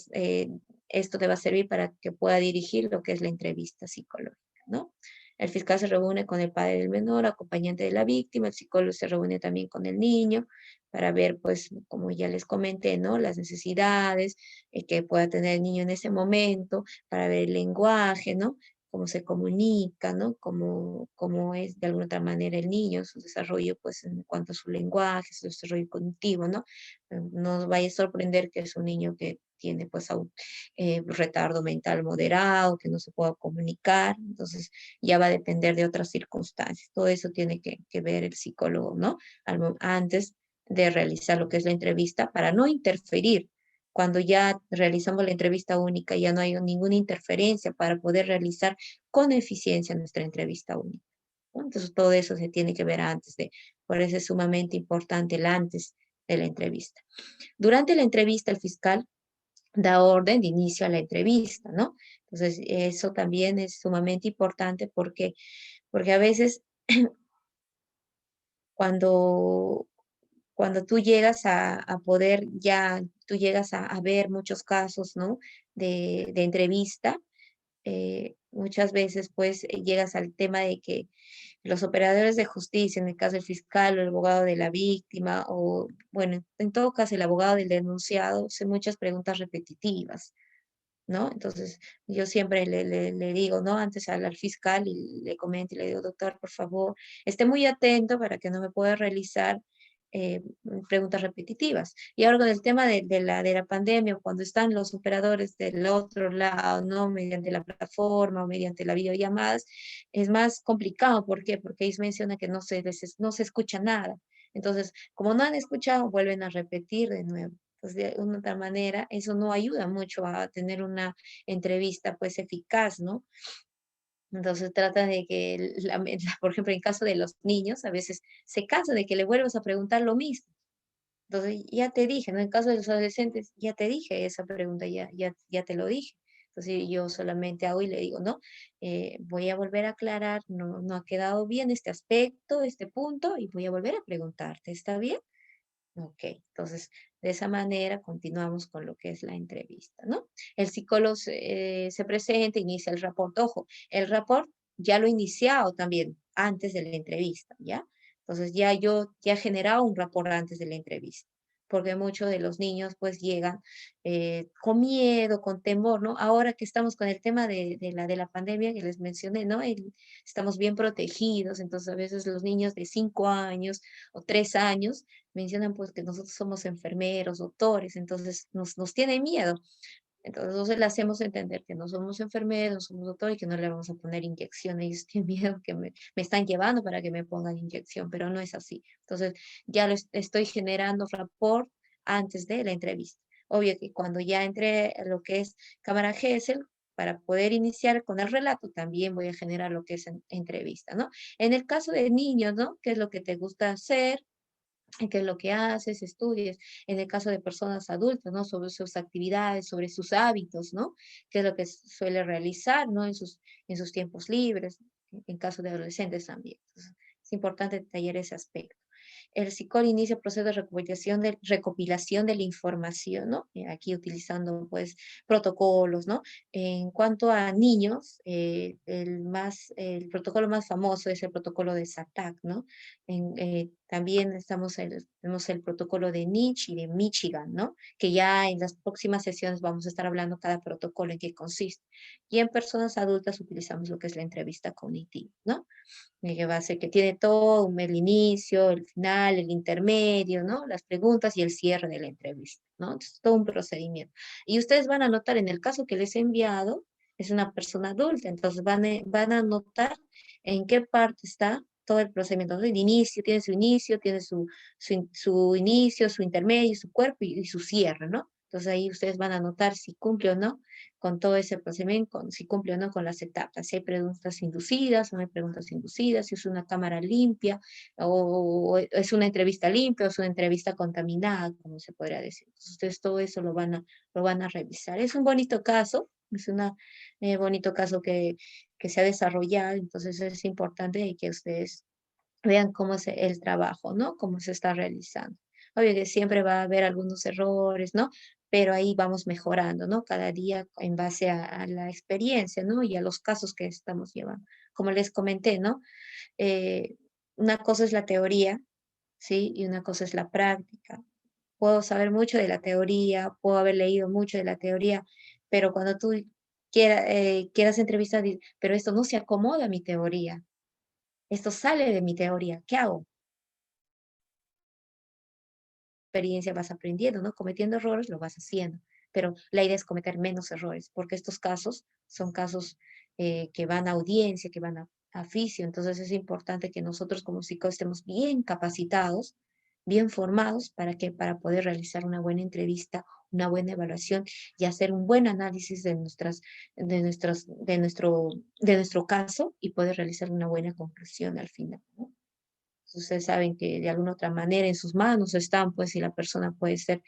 esto te va a servir para que pueda dirigir lo que es la entrevista psicológica, ¿no? El fiscal se reúne con el padre del menor, acompañante de la víctima, el psicólogo se reúne también con el niño para ver, pues, como ya les comenté, ¿no? Las necesidades que pueda tener el niño en ese momento, para ver el lenguaje, ¿no? Cómo se comunica, ¿no? Cómo es de alguna otra manera el niño, su desarrollo, pues, en cuanto a su lenguaje, su desarrollo cognitivo, ¿no? No os vaya a sorprender que es un niño que tiene pues retardo mental moderado, que no se pueda comunicar, entonces ya va a depender de otras circunstancias. Todo eso tiene que ver el psicólogo, ¿no? Antes de realizar lo que es la entrevista para no interferir. Cuando ya realizamos la entrevista única, ya no hay ninguna interferencia para poder realizar con eficiencia nuestra entrevista única, ¿no? Entonces todo eso se tiene que ver por eso es sumamente importante el antes de la entrevista. Durante la entrevista, el fiscal da orden de inicio a la entrevista, ¿no? Entonces, eso también es sumamente importante porque a veces cuando, cuando tú llegas a poder, ya tú llegas a ver muchos casos, ¿no? De entrevista, muchas veces pues llegas al tema de que los operadores de justicia, en el caso del fiscal o el abogado de la víctima, o bueno, en todo caso el abogado del denunciado, hacen muchas preguntas repetitivas, ¿no? Entonces, yo siempre le digo, ¿no? Antes al fiscal y le comento y le digo, doctor, por favor, esté muy atento para que no me pueda realizar preguntas repetitivas. Y ahora con el tema de la pandemia, cuando están los operadores del otro lado, ¿no? Mediante la plataforma o mediante la videollamadas, es más complicado. ¿Por qué? Porque ellos mencionan que no se escucha nada. Entonces, como no han escuchado, vuelven a repetir de nuevo. Pues de una otra manera, eso no ayuda mucho a tener una entrevista pues eficaz, ¿no? Entonces trata de que, por ejemplo, en caso de los niños, a veces se cansa de que le vuelvas a preguntar lo mismo. Entonces, ya te dije, ¿no? En caso de los adolescentes, ya te dije esa pregunta, ya te lo dije. Entonces, yo solamente hago y le digo, no, voy a volver a aclarar, no ha quedado bien este aspecto, este punto, y voy a volver a preguntarte, ¿está bien? Ok, entonces de esa manera continuamos con lo que es la entrevista, ¿no? El psicólogo se presenta, inicia el rapport. Ojo, el rapport ya lo he iniciado también antes de la entrevista, ¿ya? Entonces ya he generado un rapport antes de la entrevista, porque muchos de los niños pues llegan con miedo, con temor, ¿no? Ahora que estamos con el tema de la pandemia que les mencioné, ¿no? Estamos bien protegidos, entonces a veces los niños de 5 años o 3 años mencionan pues que nosotros somos enfermeros, doctores, entonces nos tiene miedo. Entonces nosotros le hacemos entender que no somos enfermeros, no somos doctores y que no le vamos a poner inyección. Ellos tienen miedo que me están llevando para que me pongan inyección, pero no es así. Entonces ya estoy generando rapport antes de la entrevista. Obvio que cuando ya entre lo que es cámara GESEL, para poder iniciar con el relato, también voy a generar lo que es entrevista, ¿no? En el caso de niños, ¿no? ¿Qué es lo que te gusta hacer? ¿Qué es lo que haces? Estudias. En el caso de personas adultas, ¿no? Sobre sus actividades, sobre sus hábitos, ¿no? ¿Qué es lo que suele realizar, ¿no? En sus tiempos libres, en caso de adolescentes también. Entonces, es importante detallar ese aspecto. El psicólogo inicia el proceso de recopilación de la información, ¿no? Aquí utilizando, pues, protocolos, ¿no? En cuanto a niños, el protocolo más famoso es el protocolo de SATAC, ¿no? También tenemos el protocolo de Niche y de Michigan, ¿no? Que ya en las próximas sesiones vamos a estar hablando cada protocolo en qué consiste. Y en personas adultas utilizamos lo que es la entrevista cognitiva, ¿no? Que va a ser que tiene todo, el inicio, el final, el intermedio, ¿no? Las preguntas y el cierre de la entrevista, ¿no? Entonces, todo un procedimiento. Y ustedes van a notar en el caso que les he enviado, es una persona adulta, entonces van a notar en qué parte está todo el procedimiento. Entonces, el inicio, tiene su inicio, su intermedio, su cuerpo y su cierre, ¿no? Entonces ahí ustedes van a notar si cumple o no con todo ese procedimiento, si cumple o no con las etapas, si hay preguntas inducidas o no hay preguntas inducidas, si es una cámara limpia o es una entrevista limpia o es una entrevista contaminada, como se podría decir. Entonces ustedes todo eso lo van a revisar. Es un bonito caso, es un bonito caso que se ha desarrollado, entonces es importante que ustedes vean cómo es el trabajo, ¿no? Cómo se está realizando. Obvio que siempre va a haber algunos errores, ¿no? Pero ahí vamos mejorando, ¿no? Cada día en base a la experiencia, ¿no? Y a los casos que estamos llevando. Como les comenté, ¿no? Eh, una cosa es la teoría, ¿sí? Y una cosa es la práctica. Puedo saber mucho de la teoría, puedo haber leído mucho de la teoría, pero cuando tú quieras entrevistar, pero esto no se acomoda a mi teoría, esto sale de mi teoría, ¿qué hago? Experiencia vas aprendiendo, ¿no? Cometiendo errores lo vas haciendo, pero la idea es cometer menos errores, porque estos casos son casos que van a audiencia, que van a oficio, entonces es importante que nosotros como psicólogos estemos bien capacitados, bien formados para poder realizar una buena entrevista, una buena evaluación y hacer un buen análisis de nuestro caso y poder realizar una buena conclusión al final, ¿no? Ustedes saben que de alguna otra manera en sus manos están, pues, si la persona puede ser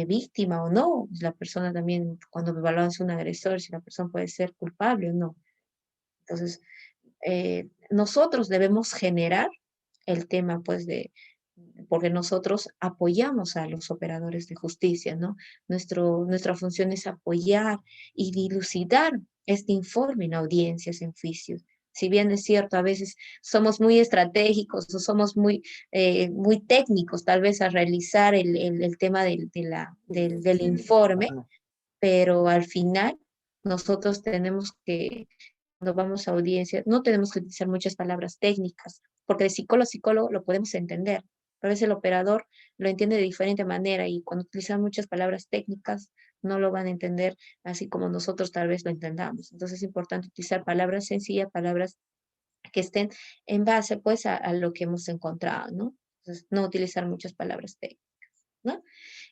víctima o no. La persona también, cuando evaluamos un agresor, si la persona puede ser culpable o no. Entonces, nosotros debemos generar el tema, pues, porque nosotros apoyamos a los operadores de justicia, ¿no? Nuestra función es apoyar y dilucidar este informe en audiencias, en juicios. Si bien es cierto, a veces somos muy estratégicos o somos muy técnicos, tal vez a realizar el tema del informe, pero al final nosotros tenemos que, cuando vamos a audiencia, no tenemos que utilizar muchas palabras técnicas, porque de psicólogo a psicólogo lo podemos entender, pero a veces el operador lo entiende de diferente manera y cuando utilizan muchas palabras técnicas no lo van a entender así como nosotros tal vez lo entendamos. Entonces es importante utilizar palabras sencillas, palabras que estén en base pues a lo que hemos encontrado, ¿no? Entonces no utilizar muchas palabras técnicas, ¿no?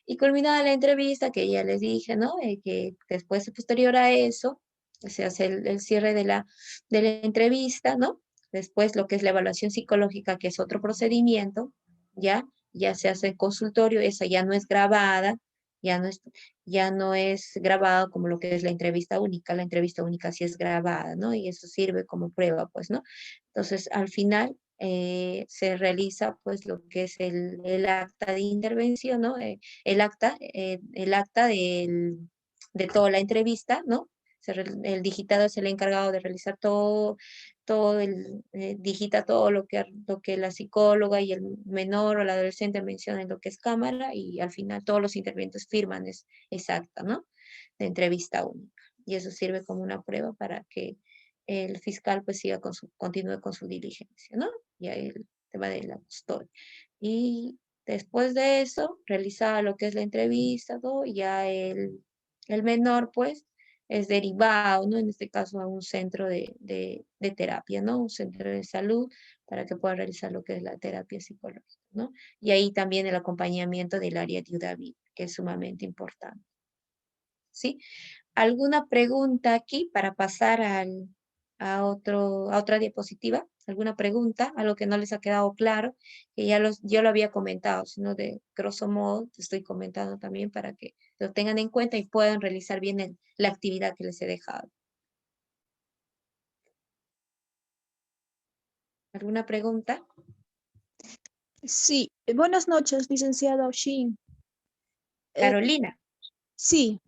Y culminada la entrevista, que ya les dije, ¿no? Que después, posterior a eso, se hace el cierre de la entrevista, ¿no? Después lo que es la evaluación psicológica, que es otro procedimiento, ¿ya? Ya se hace en consultorio, esa ya no es grabada, ya no es, ya no es grabado como lo que es la entrevista única sí es grabada, ¿no? Y eso sirve como prueba, pues, ¿no? Entonces, al final, se realiza pues lo que es el acta de intervención, ¿no? El acta de toda la entrevista, ¿no? El digitado es el encargado de realizar digita todo lo que la psicóloga y el menor o el adolescente mencionan en lo que es cámara y al final todos los intervenientes firman esa acta, ¿no? De entrevista única. Y eso sirve como una prueba para que el fiscal pues continúe con su diligencia, ¿no? Y ahí el tema de la custodia. Y después de eso, realizada lo que es la entrevista, todo, ya el menor pues es derivado, ¿no? En este caso a un centro de terapia, ¿no? Un centro de salud para que pueda realizar lo que es la terapia psicológica, ¿no? Y ahí también el acompañamiento del área de Udavi, que es sumamente importante, ¿sí? ¿Alguna pregunta aquí para pasar a otra diapositiva? ¿Alguna pregunta? ¿Algo que no les ha quedado claro? Que yo lo había comentado, sino de grosso modo te estoy comentando también para que lo tengan en cuenta y puedan realizar bien la actividad que les he dejado. ¿Alguna pregunta? Sí, buenas noches, licenciada Oshin. Eh, Carolina. sí,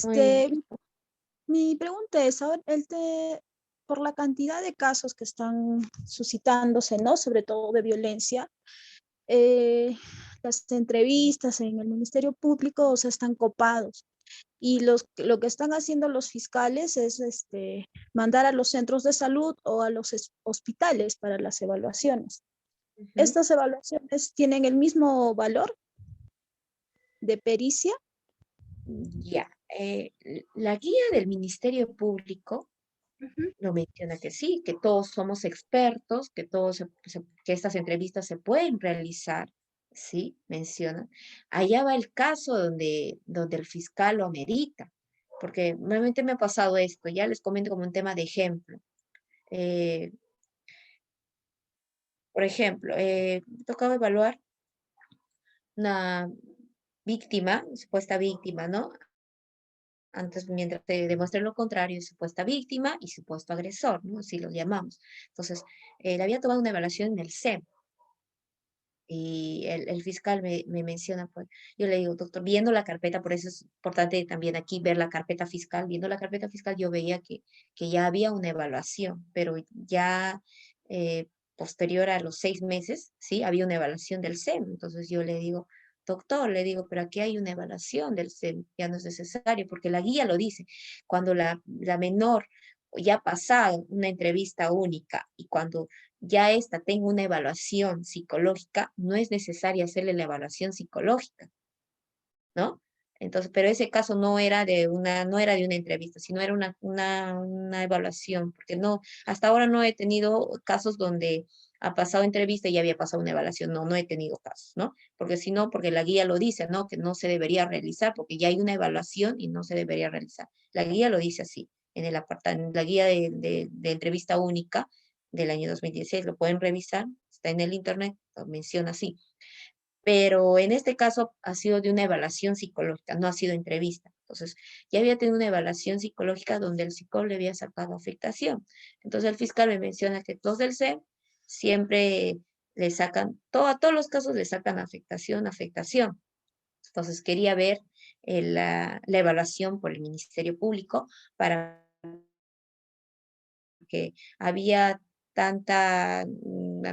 Muy bien. mi pregunta es, ahora, por la cantidad de casos que están suscitándose, ¿no? Sobre todo de violencia, eh, las entrevistas en el Ministerio Público, o sea, están copados. Y lo que están haciendo los fiscales es mandar a los centros de salud o a los hospitales para las evaluaciones. Ujú. ¿Estas evaluaciones tienen el mismo valor de pericia? Ya. La guía del Ministerio Público Ujú. lo menciona que sí, que todos somos expertos, que que estas entrevistas se pueden realizar, sí, menciona. Allá va el caso donde el fiscal lo amerita, porque realmente me ha pasado esto, ya les comento como un tema de ejemplo. Eh, por ejemplo, me tocaba evaluar una víctima, supuesta víctima, ¿no? Antes, mientras te demuestre lo contrario, supuesta víctima y supuesto agresor, ¿no? Así los llamamos. Entonces, le había tomado una evaluación en el SEM y el fiscal me menciona, pues, yo le digo, doctor, viendo la carpeta, por eso es importante también aquí ver la carpeta fiscal, viendo la carpeta fiscal yo veía que ya había una evaluación, pero ya posterior a los 6 meses, sí, había una evaluación del SEM. Entonces yo le digo, doctor, le digo, pero aquí hay una evaluación del SEM, ya no es necesario, porque la guía lo dice, cuando la menor ya ha pasado una entrevista única y cuando ya esta tenga una evaluación psicológica, no es necesaria hacerle la evaluación psicológica, ¿no? Entonces, pero ese caso no era de una entrevista, sino era una evaluación, porque no, hasta ahora no he tenido casos donde ha pasado entrevista y ya había pasado una evaluación. No, no he tenido casos, ¿no? Porque si no, porque la guía lo dice, ¿no? Que no se debería realizar, porque ya hay una evaluación y no se debería realizar. La guía lo dice así, en el apartado, en la guía de entrevista única del año 2016, lo pueden revisar, está en el internet, lo menciona así. Pero en este caso ha sido de una evaluación psicológica, no ha sido entrevista. Entonces, ya había tenido una evaluación psicológica donde el psicólogo le había sacado afectación. Entonces, el fiscal me menciona que los del SEM siempre le sacan, a todos los casos le sacan afectación, afectación. Entonces, quería ver la evaluación por el Ministerio Público para que había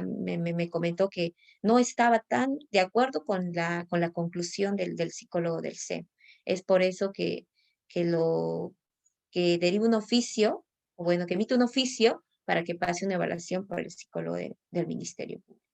me comentó que no estaba tan de acuerdo con la conclusión del psicólogo del SEM. Es por eso que que deriva un oficio, o bueno, que emite un oficio para que pase una evaluación por el psicólogo del Ministerio Público,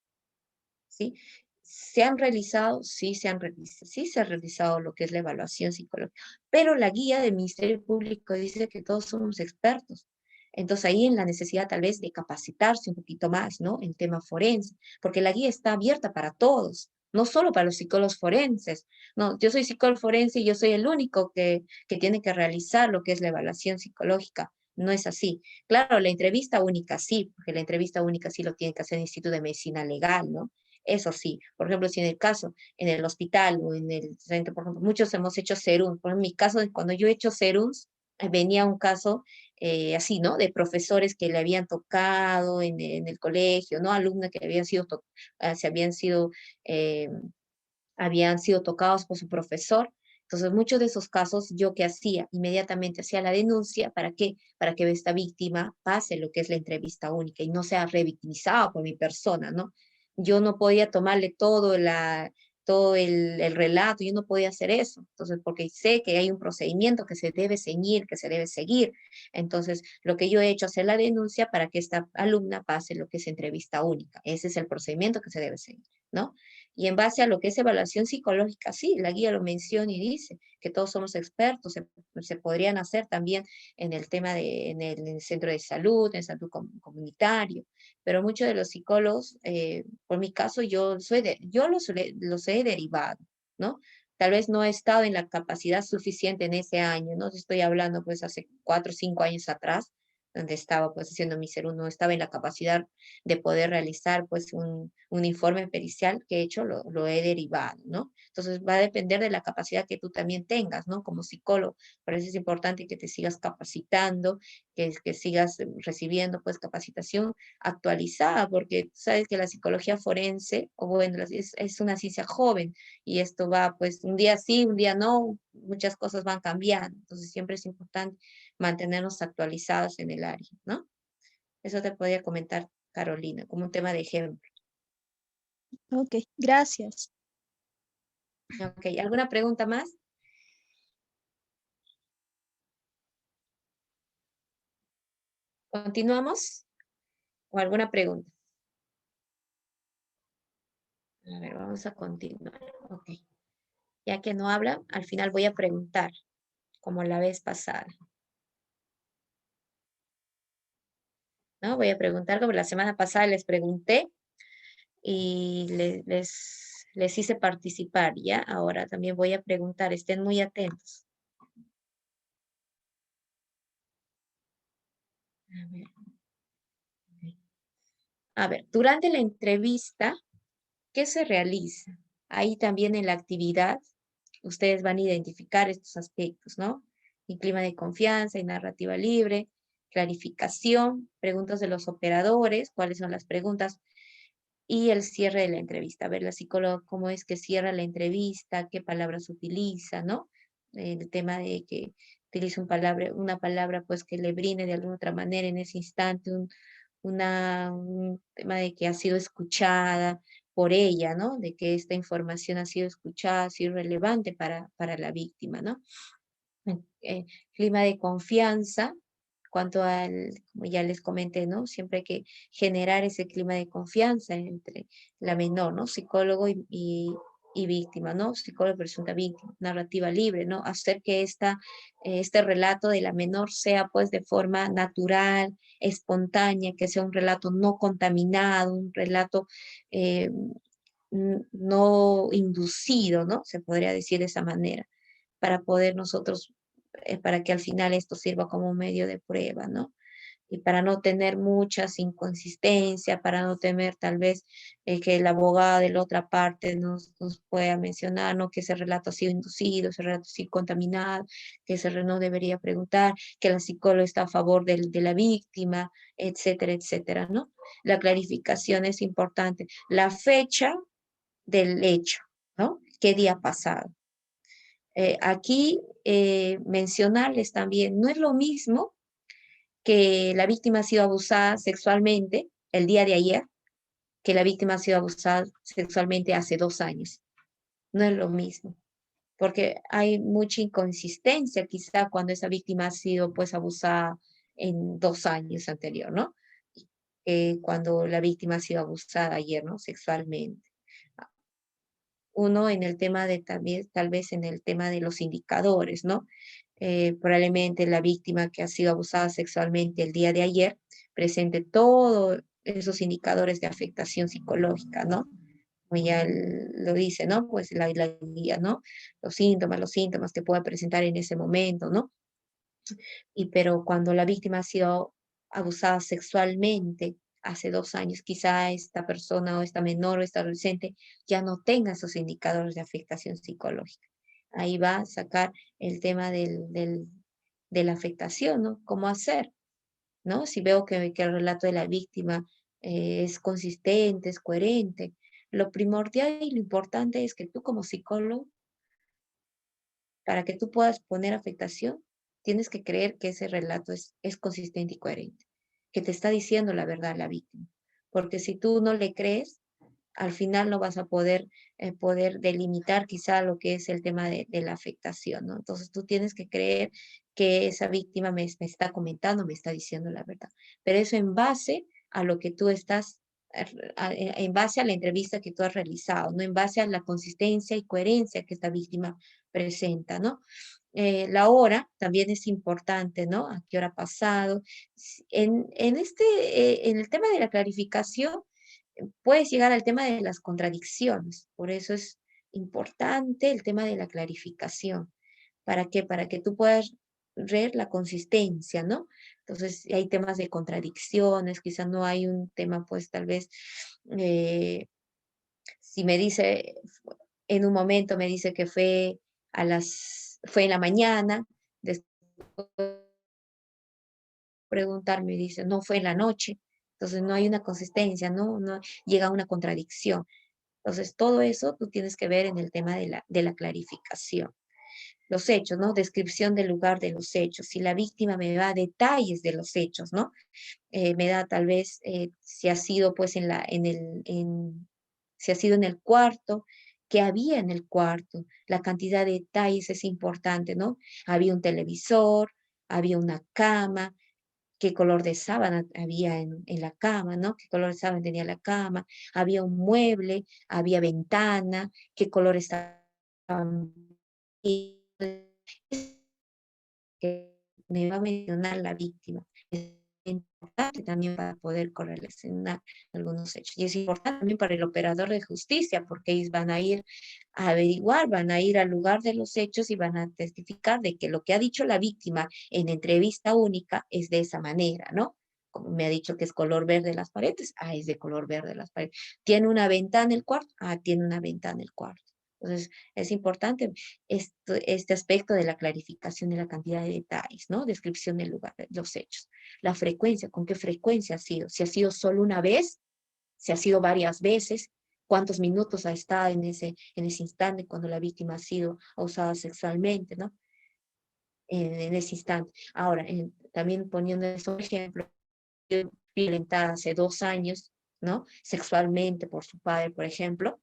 ¿sí? ¿Se han realizado? Sí, sí se ha realizado lo que es la evaluación psicológica, pero la guía del Ministerio Público dice que todos somos expertos. Entonces ahí en la necesidad tal vez de capacitarse un poquito más, ¿no? En tema forense, porque la guía está abierta para todos, no solo para los psicólogos forenses. No, yo soy psicólogo forense y yo soy el único que tiene que realizar lo que es la evaluación psicológica. No es así. Claro, la entrevista única sí, porque la entrevista única sí lo tiene que hacer el Instituto de Medicina Legal, ¿no? Eso sí, por ejemplo, si en el caso, en el hospital o en el centro, por ejemplo, muchos hemos hecho serums. Por ejemplo, en mi caso, cuando yo he hecho serums, venía un caso así, ¿no? De profesores que le habían tocado en el colegio, ¿no? Alumnos que eh, habían sido tocados por su profesor. Entonces, muchos de esos casos, yo qué hacía, inmediatamente hacía la denuncia, ¿para qué? Para que esta víctima pase lo que es la entrevista única y no sea revictimizada por mi persona, ¿no? Yo no podía tomarle todo el relato, yo no podía hacer eso. Entonces, porque sé que hay un procedimiento que se debe seguir, que se debe seguir. Entonces, lo que yo he hecho es hacer la denuncia para que esta alumna pase lo que es entrevista única. Ese es el procedimiento que se debe seguir, ¿no? Y en base a lo que es evaluación psicológica, sí, la guía lo menciona y dice que todos somos expertos, se podrían hacer también en el tema en el centro de salud, en salud comunitario, pero muchos de los psicólogos, por mi caso, yo los he derivado, ¿no? tal vez no he estado en la capacidad suficiente en ese año, ¿no? Estoy hablando pues hace 4 o 5 años atrás, donde estaba pues haciendo mi ser no estaba en la capacidad de poder realizar pues un informe pericial que he hecho, lo he derivado, ¿no? Entonces va a depender de la capacidad que tú también tengas, ¿no? Como psicólogo, por eso es importante que te sigas capacitando, que sigas recibiendo pues capacitación actualizada, porque sabes que la psicología forense, o bueno, es una ciencia joven, y esto va pues un día sí, un día no, muchas cosas van cambiando, entonces siempre es importante mantenernos actualizados en el área, ¿no? Eso te podría comentar, Carolina, como un tema de ejemplo. Ok, gracias. Ok, ¿alguna pregunta más? ¿Continuamos? ¿O alguna pregunta? A ver, vamos a continuar. Ok. Ya que no hablan, al final voy a preguntar, como la vez pasada. ¿No? Voy a preguntar, como la semana pasada les pregunté y les hice participar, ¿ya? Ahora también voy a preguntar, estén muy atentos. A ver. A ver, durante la entrevista, ¿qué se realiza? Ahí también en la actividad, ustedes van a identificar estos aspectos, ¿no? Y clima de confianza y narrativa libre, clarificación, preguntas de los operadores, cuáles son las preguntas, y el cierre de la entrevista. A ver, la psicóloga, cómo es que cierra la entrevista, qué palabras utiliza, ¿no? El tema de que utiliza una palabra pues que le brinde de alguna otra manera en ese instante un tema de que ha sido escuchada por ella, ¿no? De que esta información ha sido escuchada, ha sido relevante para la víctima, ¿no? eh, Clima de confianza, cuanto al, como ya les comenté, ¿no? Siempre hay que generar ese clima de confianza entre la menor, ¿no? Psicólogo y víctima, ¿no? Psicólogo, presunta víctima, narrativa libre, ¿no? Hacer que este relato de la menor sea pues de forma natural, espontánea, que sea un relato no contaminado, un relato eh, no inducido, ¿no? Se podría decir de esa manera, para poder nosotros, para que al final esto sirva como un medio de prueba, ¿no? Y para no tener muchas inconsistencias, para no temer tal vez que el abogado de la otra parte nos pueda mencionar, ¿no? Que ese relato ha sido inducido, ese relato ha sido contaminado, que no debería preguntar, que la psicóloga está a favor de la víctima, etcétera, etcétera, ¿no? La clarificación es importante. La fecha del hecho, ¿no? ¿Qué día pasado? Aquí mencionarles también, no es lo mismo que la víctima ha sido abusada sexualmente el día de ayer, que la víctima ha sido abusada sexualmente hace 2 años. No es lo mismo, porque hay mucha inconsistencia quizá cuando esa víctima ha sido pues abusada en 2 años anterior, ¿no? Cuando la víctima ha sido abusada ayer, ¿no? Sexualmente. Uno en el tema de también, tal vez en el tema de los indicadores, ¿no? Probablemente la víctima que ha sido abusada sexualmente el día de ayer presente todos esos indicadores de afectación psicológica, ¿no? Como ya lo dice, ¿no? Pues la guía, ¿no? Los síntomas que pueda presentar en ese momento, ¿no? Pero cuando la víctima ha sido abusada sexualmente hace 2 años, quizá esta persona o esta menor o esta adolescente ya no tenga esos indicadores de afectación psicológica. Ahí va a sacar el tema de la afectación, ¿no? ¿Cómo hacer? ¿No? Si veo que el relato de la víctima es consistente, es coherente, lo primordial y lo importante es que tú como psicólogo, para que tú puedas poner afectación, tienes que creer que ese relato es consistente y coherente, que te está diciendo la verdad la víctima. Porque si tú no le crees, al final no vas a poder delimitar quizá lo que es el tema de la afectación, ¿no? Entonces tú tienes que creer que esa víctima me está comentando, me está diciendo la verdad. Pero eso en base a lo que tú estás, en base a la entrevista que tú has realizado, no en base a la consistencia y coherencia que esta víctima presenta, ¿no? La hora también es importante, ¿no? ¿A qué hora ha pasado? En el tema de la clarificación, puedes llegar al tema de las contradicciones. Por eso es importante el tema de la clarificación. ¿Para qué? Para que tú puedas ver la consistencia, ¿no? Entonces, hay temas de contradicciones, quizás no hay un tema, pues tal vez, eh, si me dice, en un momento me dice que fue en la mañana, después preguntarme, dice, no fue en la noche, entonces no hay una consistencia, ¿no? No llega a una contradicción. Entonces, todo eso tú tienes que ver en el tema de la clarificación. Los hechos, ¿no? Descripción del lugar de los hechos. Si la víctima me da detalles de los hechos, ¿no? Me da tal vez si ha sido pues si ha sido en el cuarto, qué había en el cuarto, la cantidad de detalles es importante, ¿no? Había un televisor, había una cama, qué color de sábana había en la cama, ¿no? Qué color de sábana tenía la cama, había un mueble, había ventana, qué color estaba que me va a mencionar la víctima. Es importante también para poder correlacionar algunos hechos. Y es importante también para el operador de justicia, porque ellos van a ir a averiguar, van a ir al lugar de los hechos y van a testificar de que lo que ha dicho la víctima en entrevista única es de esa manera, ¿no? Como me ha dicho que es color verde las paredes, es de color verde las paredes. ¿Tiene una ventana en el cuarto? Tiene una ventana en el cuarto. Entonces, es importante este aspecto de la clarificación de la cantidad de detalles, ¿no? Descripción del lugar, de los hechos. La frecuencia, ¿con qué frecuencia ha sido? Si ha sido solo una vez, si ha sido varias veces, cuántos minutos ha estado en ese instante cuando la víctima ha sido abusada sexualmente, ¿no? En ese instante. Ahora, también poniendo eso ejemplo, violentada hace 2 años, ¿no? Sexualmente por su padre, por ejemplo,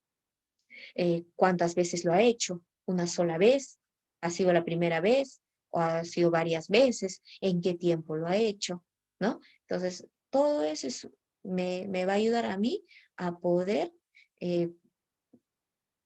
cuántas veces lo ha hecho, una sola vez, ha sido la primera vez o ha sido varias veces, en qué tiempo lo ha hecho, ¿no? Entonces, todo eso me va a ayudar a mí a eh,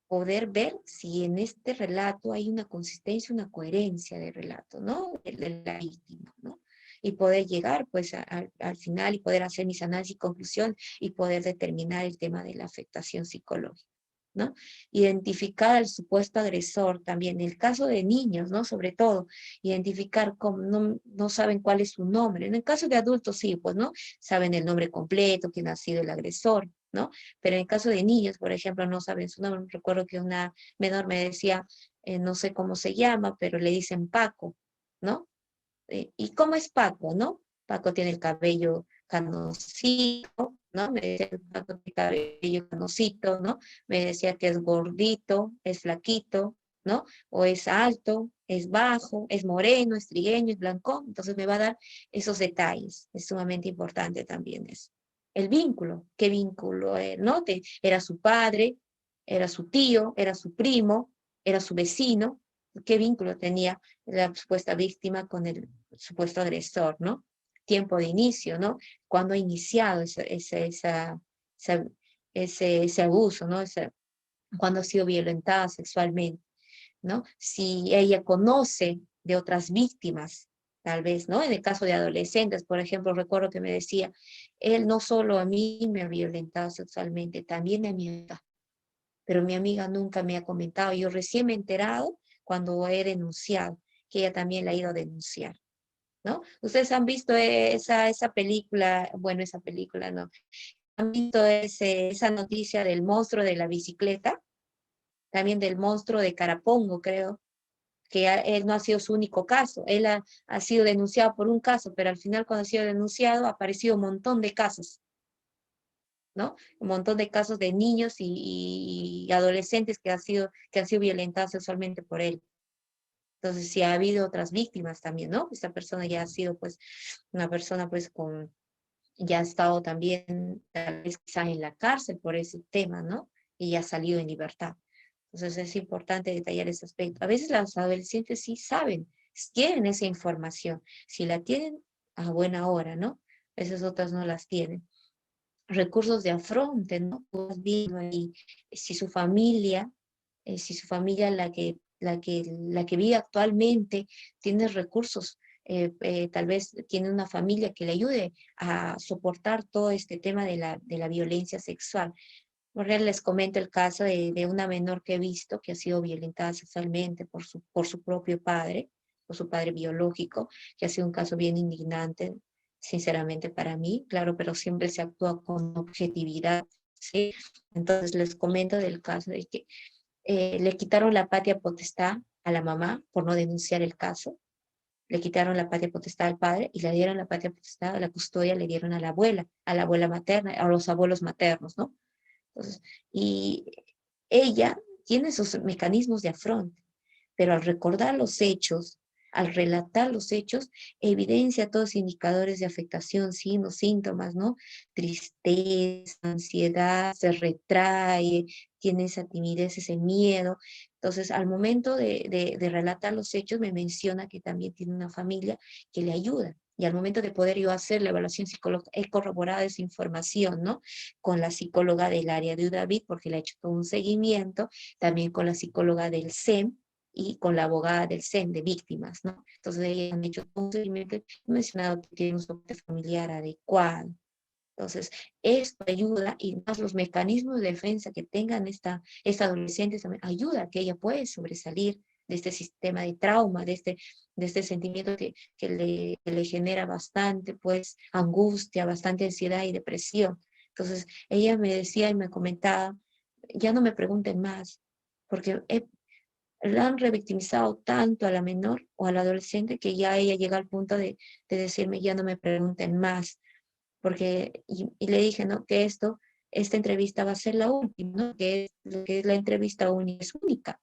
poder ver si en este relato hay una consistencia, una coherencia de relato, ¿no? De la víctima, ¿no? Y poder llegar, pues, al final y poder hacer mis análisis y conclusión y poder determinar el tema de la afectación psicológica, ¿no? Identificar al supuesto agresor también, en el caso de niños, ¿no? Sobre todo, identificar cómo no saben cuál es su nombre. En el caso de adultos sí, pues, ¿no? Saben el nombre completo, quién ha sido el agresor, ¿no? Pero en el caso de niños, por ejemplo, no saben su nombre. Recuerdo que una menor me decía, no sé cómo se llama, pero le dicen Paco, ¿no? ¿Y cómo es Paco, no? Paco tiene el cabello canosito, ¿no? Me decía que Paco tiene el cabello canosito, ¿no? Me decía que es gordito, es flaquito, ¿no? O es alto, es bajo, es moreno, es trigueño, es blanco. Entonces me va a dar esos detalles. Es sumamente importante también eso. El vínculo, ¿qué vínculo? ¿No? Era su padre, era su tío, era su primo, era su vecino. ¿Qué vínculo tenía la supuesta víctima con el supuesto agresor, ¿no? Tiempo de inicio, ¿no? ¿Cuándo ha iniciado esa, ese abuso, ¿no? Cuándo ha sido violentada sexualmente, ¿no? Si ella conoce de otras víctimas, tal vez, ¿no? En el caso de adolescentes, por ejemplo, recuerdo que me decía, él no solo a mí me ha violentado sexualmente, también a mi amiga, pero mi amiga nunca me ha comentado. Yo recién me he enterado cuando he denunciado, que ella también la ha ido a denunciar, ¿no? Ustedes han visto esa película, bueno, esa película, ¿no? Han visto esa noticia del monstruo de la bicicleta, también del monstruo de Carapongo, creo, que él no ha sido su único caso, él ha sido denunciado por un caso, pero al final cuando ha sido denunciado ha aparecido un montón de casos, ¿no? Un montón de casos de niños y adolescentes que han sido violentados sexualmente por él. Entonces, sí ha habido otras víctimas también, ¿no? Esta persona ya ha sido, pues, una persona, pues, ya ha estado también, tal vez, quizá en la cárcel por ese tema, ¿no? Y ya ha salido en libertad. Entonces, es importante detallar ese aspecto. A veces los adolescentes sí saben, tienen esa información. Si la tienen, a buena hora, ¿no? Esas otras no las tienen. Recursos de afronte, ¿no? Tú vas viendo ahí si su familia la que vive actualmente tiene recursos, tal vez tiene una familia que le ayude a soportar todo este tema de la violencia sexual. Porque les comento el caso de una menor que he visto que ha sido violentada sexualmente por su propio padre, por su padre biológico, que ha sido un caso bien indignante, sinceramente para mí, claro, pero siempre se actúa con objetividad, ¿sí? Entonces les comento del caso de que le quitaron la patria potestad a la mamá por no denunciar el caso, le quitaron la patria potestad al padre y le dieron la patria potestad, a la custodia le dieron a la abuela materna, a los abuelos maternos, ¿no? Entonces, y ella tiene sus mecanismos de afronte, pero al recordar los hechos, al relatar los hechos, evidencia todos indicadores de afectación, signos, síntomas, ¿no? Tristeza, ansiedad, se retrae, tiene esa timidez, ese miedo. Entonces, al momento de relatar los hechos, me menciona que también tiene una familia que le ayuda. Y al momento de poder yo hacer la evaluación psicológica, he corroborado esa información, ¿no? Con la psicóloga del área de UDAVID, porque le ha hecho todo un seguimiento, también con la psicóloga del SEM y con la abogada del SEM de víctimas, ¿no? Entonces ellos han hecho todo un seguimiento, he mencionado que tiene un soporte familiar adecuado. Entonces, esto ayuda y más los mecanismos de defensa que tengan esta adolescente ayuda a que ella pueda sobresalir de este sistema de trauma, de este sentimiento que le genera bastante, pues, angustia, bastante ansiedad y depresión. Entonces, ella me decía y me comentaba, ya no me pregunten más, porque la han revictimizado tanto a la menor o al adolescente que ya ella llega al punto de decirme, ya no me pregunten más porque, y le dije, ¿no? Que esta entrevista va a ser la última, ¿no? Que es la entrevista única, es única.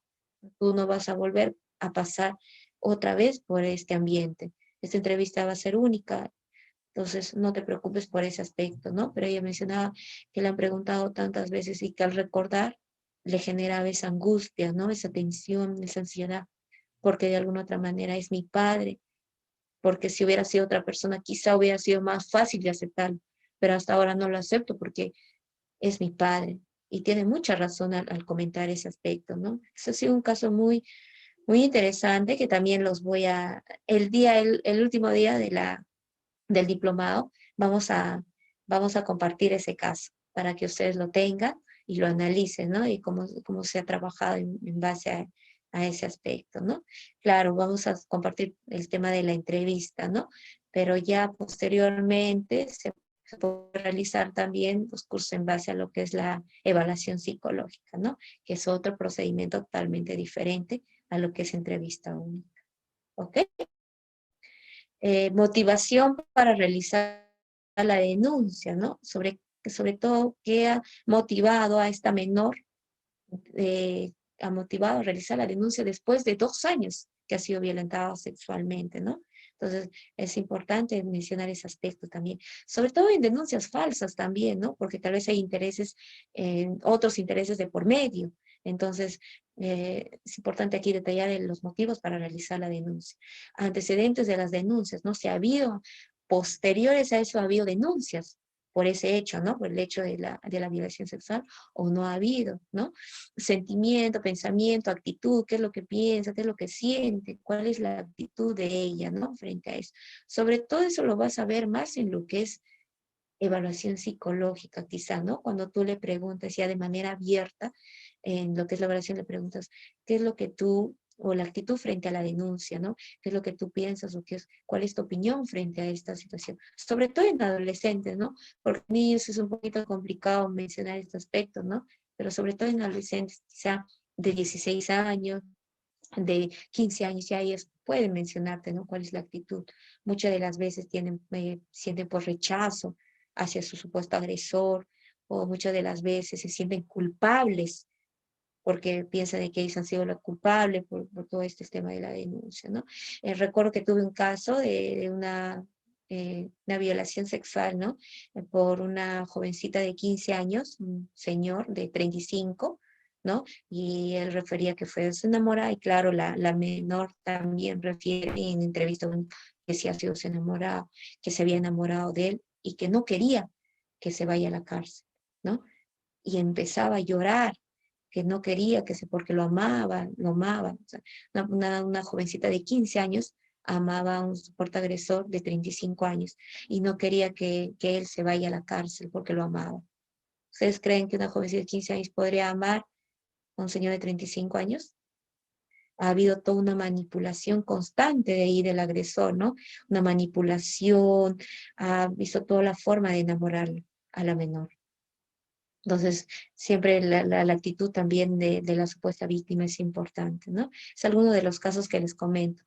Tú no vas a volver a pasar otra vez por este ambiente. Esta entrevista va a ser única, entonces no te preocupes por ese aspecto, ¿no? Pero ella mencionaba que le han preguntado tantas veces y que al recordar le generaba esa angustia, ¿no? Esa tensión, esa ansiedad, porque de alguna otra manera es mi padre, porque si hubiera sido otra persona quizá hubiera sido más fácil de aceptarlo, pero hasta ahora no lo acepto porque es mi padre y tiene mucha razón al comentar ese aspecto, ¿no? Eso ha sido un caso muy interesante que también el último día del diplomado, vamos a compartir ese caso para que ustedes lo tengan y lo analicen, ¿no? Y cómo se ha trabajado en base a ese aspecto, ¿no? Claro, vamos a compartir el tema de la entrevista, ¿no? Pero ya posteriormente se puede realizar también los cursos en base a lo que es la evaluación psicológica, ¿no? Que es otro procedimiento totalmente diferente a lo que es entrevista única. ¿Ok? Motivación para realizar la denuncia, ¿no? Sobre todo, ¿qué ha motivado a esta menor, ha motivado a realizar la denuncia después de 2 años que ha sido violentada sexualmente, ¿no? Entonces, es importante mencionar ese aspecto también, sobre todo en denuncias falsas también, ¿no? Porque tal vez hay intereses, otros intereses de por medio. Entonces, es importante aquí detallar los motivos para realizar la denuncia. Antecedentes de las denuncias, ¿no? Si ha habido, posteriores a eso ha habido denuncias por ese hecho, ¿no? Por el hecho de la violación sexual, o no ha habido, ¿no? Sentimiento, pensamiento, actitud, qué es lo que piensa, qué es lo que siente, cuál es la actitud de ella, ¿no? Frente a eso. Sobre todo eso lo vas a ver más en lo que es evaluación psicológica, quizá, ¿no? Cuando tú le preguntas ya de manera abierta, en lo que es la evaluación le preguntas, ¿qué es lo que tú, o la actitud frente a la denuncia, ¿no? ¿Qué es lo que tú piensas o cuál es tu opinión frente a esta situación? Sobre todo en adolescentes, ¿no? Porque en niños es un poquito complicado mencionar este aspecto, ¿no? Pero sobre todo en adolescentes, quizá de 16 años, de 15 años, ya ellos pueden mencionarte, ¿no? ¿Cuál es la actitud? Muchas de las veces sienten por rechazo hacia su supuesto agresor, o muchas de las veces se sienten culpables porque piensan de que ellos han sido los culpables por todo este tema de la denuncia, ¿no? Recuerdo que tuve un caso de una violación sexual, ¿no? Por una jovencita de 15 años, un señor de 35, ¿no? Y él refería que fue su enamorada, y claro, la menor también refiere en entrevista que sí ha sido su enamorado, que se había enamorado de él y que no quería que se vaya a la cárcel, ¿no? Y empezaba a llorar, que no quería, porque lo amaba. O sea, una jovencita de 15 años amaba a un supuesto agresor de 35 años y no quería que él se vaya a la cárcel porque lo amaba. ¿Ustedes creen que una jovencita de 15 años podría amar a un señor de 35 años? Ha habido toda una manipulación constante de ahí del agresor, ¿no? Una manipulación, ha visto toda la forma de enamorar a la menor. Entonces, siempre la actitud también de la supuesta víctima es importante, ¿no? Es alguno de los casos que les comento.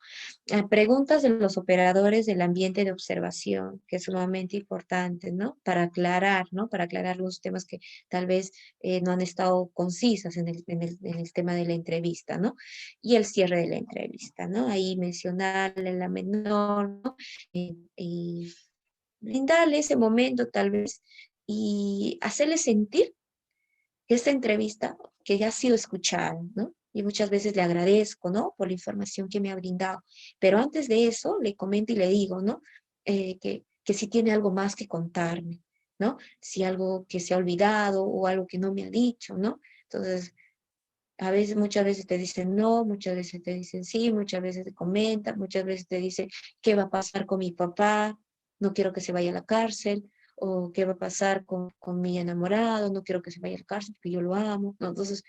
Preguntas de los operadores del ambiente de observación, que es sumamente importante, ¿no? Para aclarar, ¿no? Para aclarar los temas que tal vez no han estado concisas en el tema de la entrevista, ¿no? Y el cierre de la entrevista, ¿no? Ahí mencionarle a la menor, ¿no? Y brindarle ese momento tal vez y hacerle sentir que esta entrevista, que ya ha sido escuchada, ¿no? Y muchas veces le agradezco, ¿no? Por la información que me ha brindado. Pero antes de eso, le comento y le digo, ¿no? Que si tiene algo más que contarme, ¿no? Si algo que se ha olvidado o algo que no me ha dicho, ¿no? Entonces, a veces, muchas veces te dicen no, muchas veces te dicen sí, muchas veces te comentan, muchas veces te dicen qué va a pasar con mi papá, no quiero que se vaya a la cárcel, o qué va a pasar con mi enamorado, no quiero que se vaya a la cárcel porque yo lo amo, ¿no? Entonces,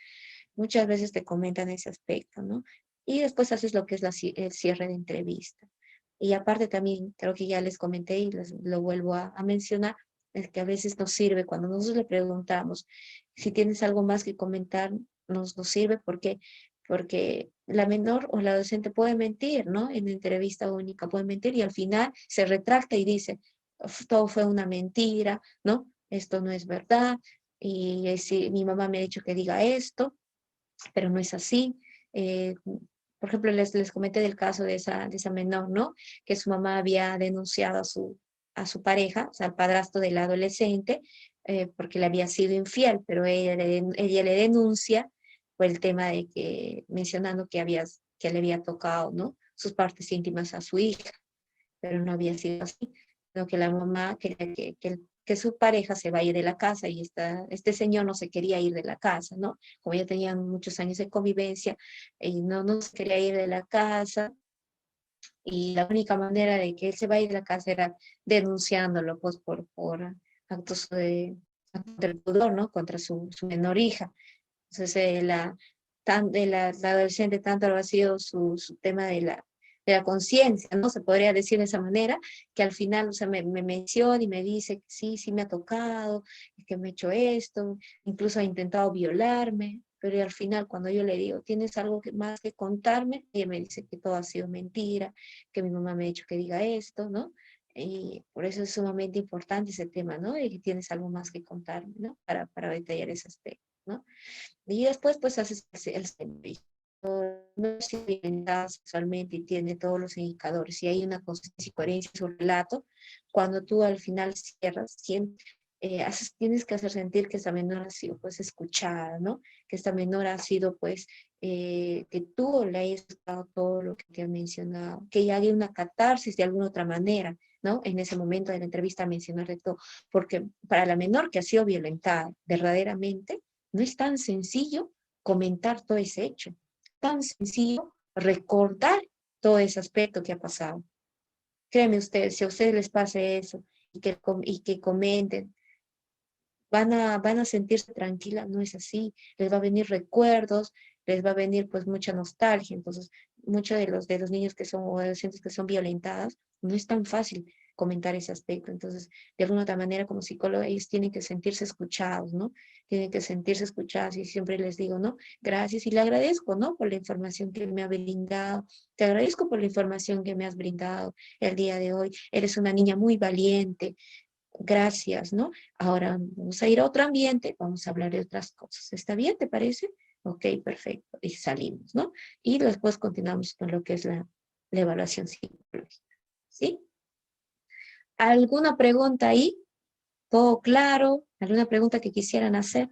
muchas veces te comentan ese aspecto, ¿no? Y después haces lo que es el cierre de entrevista. Y aparte también, creo que ya les comenté y lo vuelvo a mencionar, es que a veces nos sirve cuando nosotros le preguntamos si tienes algo más que comentar, nos sirve porque la menor o la docente puede mentir, ¿no? En entrevista única puede mentir y al final se retracta y dice, todo fue una mentira, ¿no? Esto no es verdad, y si mi mamá me ha dicho que diga esto, pero no es así. Por ejemplo, les comenté del caso de esa menor, ¿no? Que su mamá había denunciado a su pareja, o sea, al padrastro del adolescente, porque le había sido infiel, pero ella le denuncia por el tema de que, mencionando que le había tocado, ¿no? Sus partes íntimas a su hija, pero no había sido así, sino que la mamá quería que su pareja se vaya de la casa y este señor no se quería ir de la casa, ¿no? Como ya tenían muchos años de convivencia, y no se quería ir de la casa, y la única manera de que él se vaya de la casa era denunciándolo, pues, por actos de pudor, ¿no? Contra su menor hija. Entonces, la adolescente tanto ha sido su tema de la conciencia, ¿no? Se podría decir de esa manera, que al final, o sea, me menciona y me dice que sí me ha tocado, que me ha hecho esto, incluso ha intentado violarme, pero al final cuando yo le digo, ¿tienes algo más que contarme? Ella me dice que todo ha sido mentira, que mi mamá me ha dicho que diga esto, ¿no? Y por eso es sumamente importante ese tema, ¿no? De que tienes algo más que contarme, ¿no? Para detallar ese aspecto, ¿no? Y después pues haces el servicio. No es orientada sexualmente y tiene todos los indicadores. Si hay una consistencia y coherencia en su relato, cuando tú al final cierras, tienes que hacer sentir que esta menor ha sido pues escuchada, ¿no? Que esta menor ha sido pues, que tú le hayas dado todo lo que te ha mencionado, que ella haga una catarsis de alguna otra manera, ¿no? En ese momento de la entrevista mencionar de todo, porque para la menor que ha sido violentada verdaderamente, no es tan sencillo comentar todo ese hecho, tan sencillo recordar todo ese aspecto que ha pasado. Créeme ustedes, si a ustedes les pasa eso y que comenten, van a sentirse tranquilas, no es así, les va a venir recuerdos, les va a venir pues mucha nostalgia, entonces muchos de los niños que son o adolescentes que son violentadas, no es tan fácil comentar ese aspecto, entonces de alguna otra manera como psicóloga ellos tienen que sentirse escuchados, ¿no? Tienen que sentirse escuchados y siempre les digo, ¿no? Gracias y le agradezco, ¿no? Por la información que me ha brindado, te agradezco por la información que me has brindado el día de hoy, eres una niña muy valiente, gracias, ¿no? Ahora vamos a ir a otro ambiente, vamos a hablar de otras cosas. ¿Está bien, te parece? Ok, perfecto. Y salimos, ¿no? Y después continuamos con lo que es la evaluación psicológica. ¿Sí? ¿Alguna pregunta ahí? ¿Todo claro? ¿Alguna pregunta que quisieran hacer?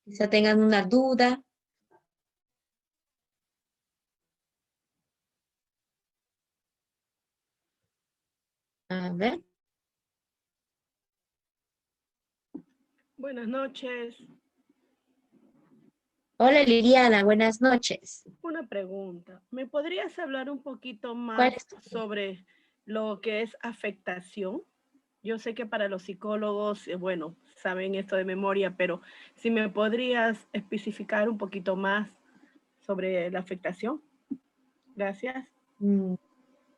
Quizá tengan una duda. A ver. Buenas noches. Hola Liliana, buenas noches. Una pregunta. ¿Me podrías hablar un poquito ¿Cuál más es tu pregunta? sobre lo que es afectación. Yo sé que para los psicólogos, bueno, saben esto de memoria, pero si me podrías especificar un poquito más sobre la afectación. Gracias.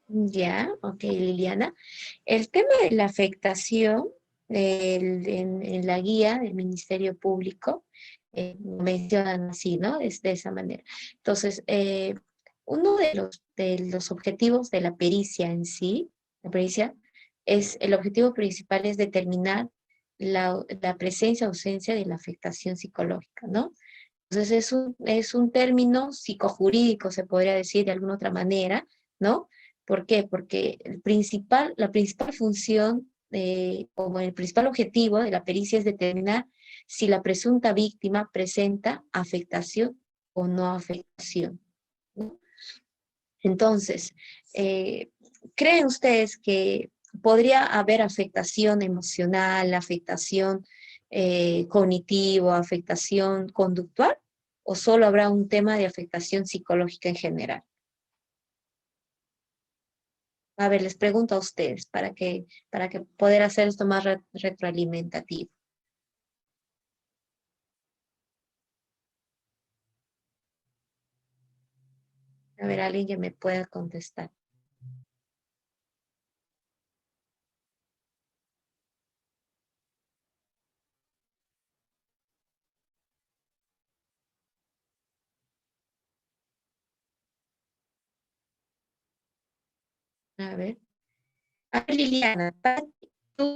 Ya, ok, Liliana. El tema de la afectación en la guía del Ministerio Público mencionan así, ¿no? Es de esa manera. Entonces, uno de los objetivos de la pericia en sí, la pericia, el objetivo principal es determinar la presencia o ausencia de la afectación psicológica, ¿no? Entonces, es un término psicojurídico, se podría decir de alguna otra manera, ¿no? ¿Por qué? Porque la principal función o el principal objetivo de la pericia es determinar si la presunta víctima presenta afectación o no afectación, ¿no? Entonces, ¿creen ustedes que podría haber afectación emocional, afectación cognitiva, afectación conductual? ¿O solo habrá un tema de afectación psicológica en general? A ver, les pregunto a ustedes para que poder hacer esto más retroalimentativo. A ver, alguien que me pueda contestar. A ver. A ver, Liliana, tú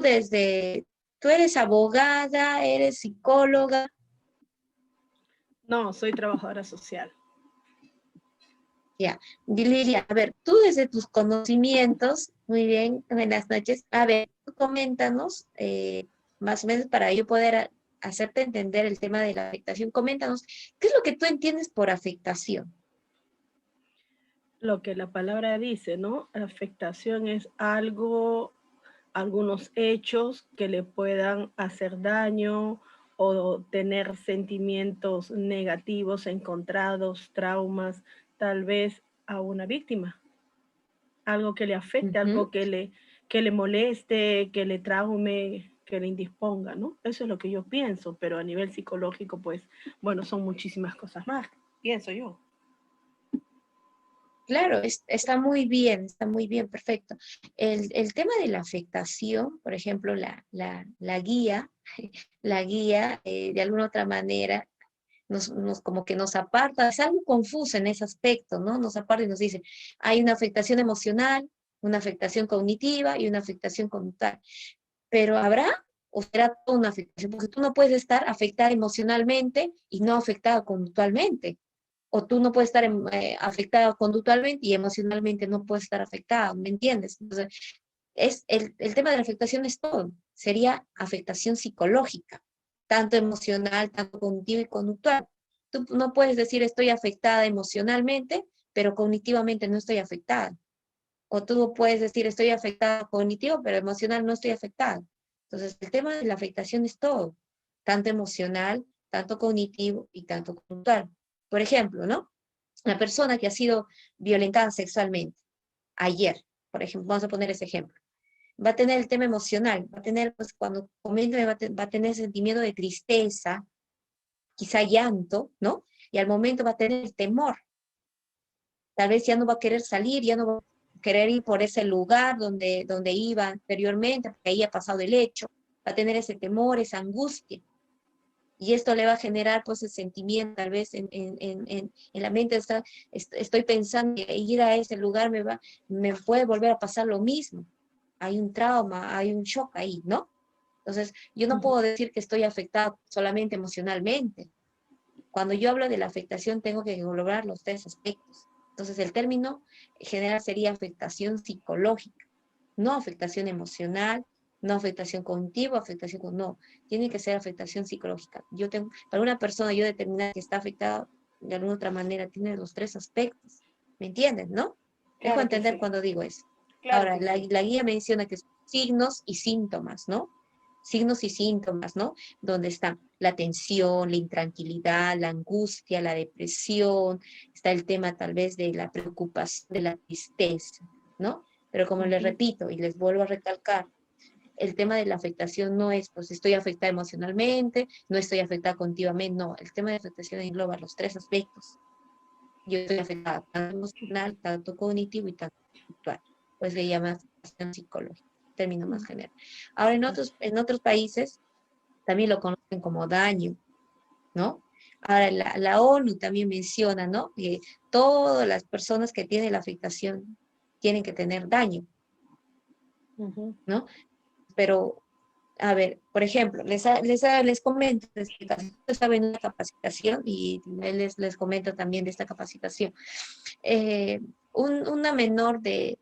tú eres abogada, eres psicóloga. No, soy trabajadora social. Ya, Lilia, a ver, tú desde tus conocimientos, muy bien, buenas noches. A ver, coméntanos, más o menos para yo poder hacerte entender el tema de la afectación, coméntanos, ¿qué es lo que tú entiendes por afectación? Lo que la palabra dice, ¿no? Afectación es algo, algunos hechos que le puedan hacer daño o tener sentimientos negativos, encontrados, traumas, tal vez a una víctima. Algo que le afecte, algo que le moleste, que le traume, que le indisponga, ¿no? Eso es lo que yo pienso, pero a nivel psicológico, pues, bueno, son muchísimas cosas más, pienso yo. Claro, está muy bien, perfecto. El tema de la afectación, por ejemplo, la guía, la guía de alguna otra manera como que nos aparta, es algo confuso en ese aspecto, ¿no? Nos aparta y nos dice, hay una afectación emocional, una afectación cognitiva y una afectación conductual. Pero ¿habrá o será toda una afectación? Porque tú no puedes estar afectada emocionalmente y no afectada conductualmente. O tú no puedes estar afectada conductualmente y emocionalmente no puedes estar afectada, ¿me entiendes? Entonces, el tema de la afectación es todo, sería afectación psicológica, tanto emocional, tanto cognitiva y conductual. Tú no puedes decir estoy afectada emocionalmente, pero cognitivamente no estoy afectada. O tú puedes decir estoy afectada cognitivo, pero emocional no estoy afectada. Entonces, el tema de la afectación es todo, tanto emocional, tanto cognitivo y tanto conductual. Por ejemplo, ¿no? La persona que ha sido violentada sexualmente ayer, por ejemplo, vamos a poner ese ejemplo, va a tener el tema emocional, va a tener, pues cuando comience, va a tener sentimiento de tristeza, quizá llanto, ¿no? Y al momento va a tener el temor. Tal vez ya no va a querer salir, ya no va a querer ir por ese lugar donde iba anteriormente, porque ahí ha pasado el hecho, va a tener ese temor, esa angustia. Y esto le va a generar pues el sentimiento, tal vez en la mente estoy pensando que ir a ese lugar me puede volver a pasar lo mismo. Hay un trauma, hay un shock ahí, ¿no? Entonces, yo no puedo decir que estoy afectada solamente emocionalmente. Cuando yo hablo de la afectación, tengo que englobar los tres aspectos. Entonces, el término general sería afectación psicológica, no afectación emocional, no afectación cognitiva, no, tiene que ser afectación psicológica. Para una persona, yo determinar que está afectada de alguna otra manera, tiene los tres aspectos. ¿Me entienden, no? Claro Dejo que entender sí. cuando digo eso. Claro Ahora, que sí. la guía menciona que son signos y síntomas, ¿no? Signos y síntomas, ¿no? Donde están la tensión, la intranquilidad, la angustia, la depresión, está el tema tal vez de la preocupación, de la tristeza, ¿no? Pero como les repito y les vuelvo a recalcar, el tema de la afectación no es, pues estoy afectada emocionalmente, no estoy afectada cognitivamente, no. El tema de afectación engloba los tres aspectos. Yo estoy afectada tanto emocional, tanto cognitivo y tanto intelectual. Pues le llama afectación psicológica, término más general. Ahora, en otros países también lo conocen como daño, ¿no? Ahora, la ONU también menciona, ¿no? Que todas las personas que tienen la afectación tienen que tener daño, ¿no? Pero, a ver, por ejemplo, les comento, yo estaba en una capacitación y les comento también de esta capacitación. Una menor de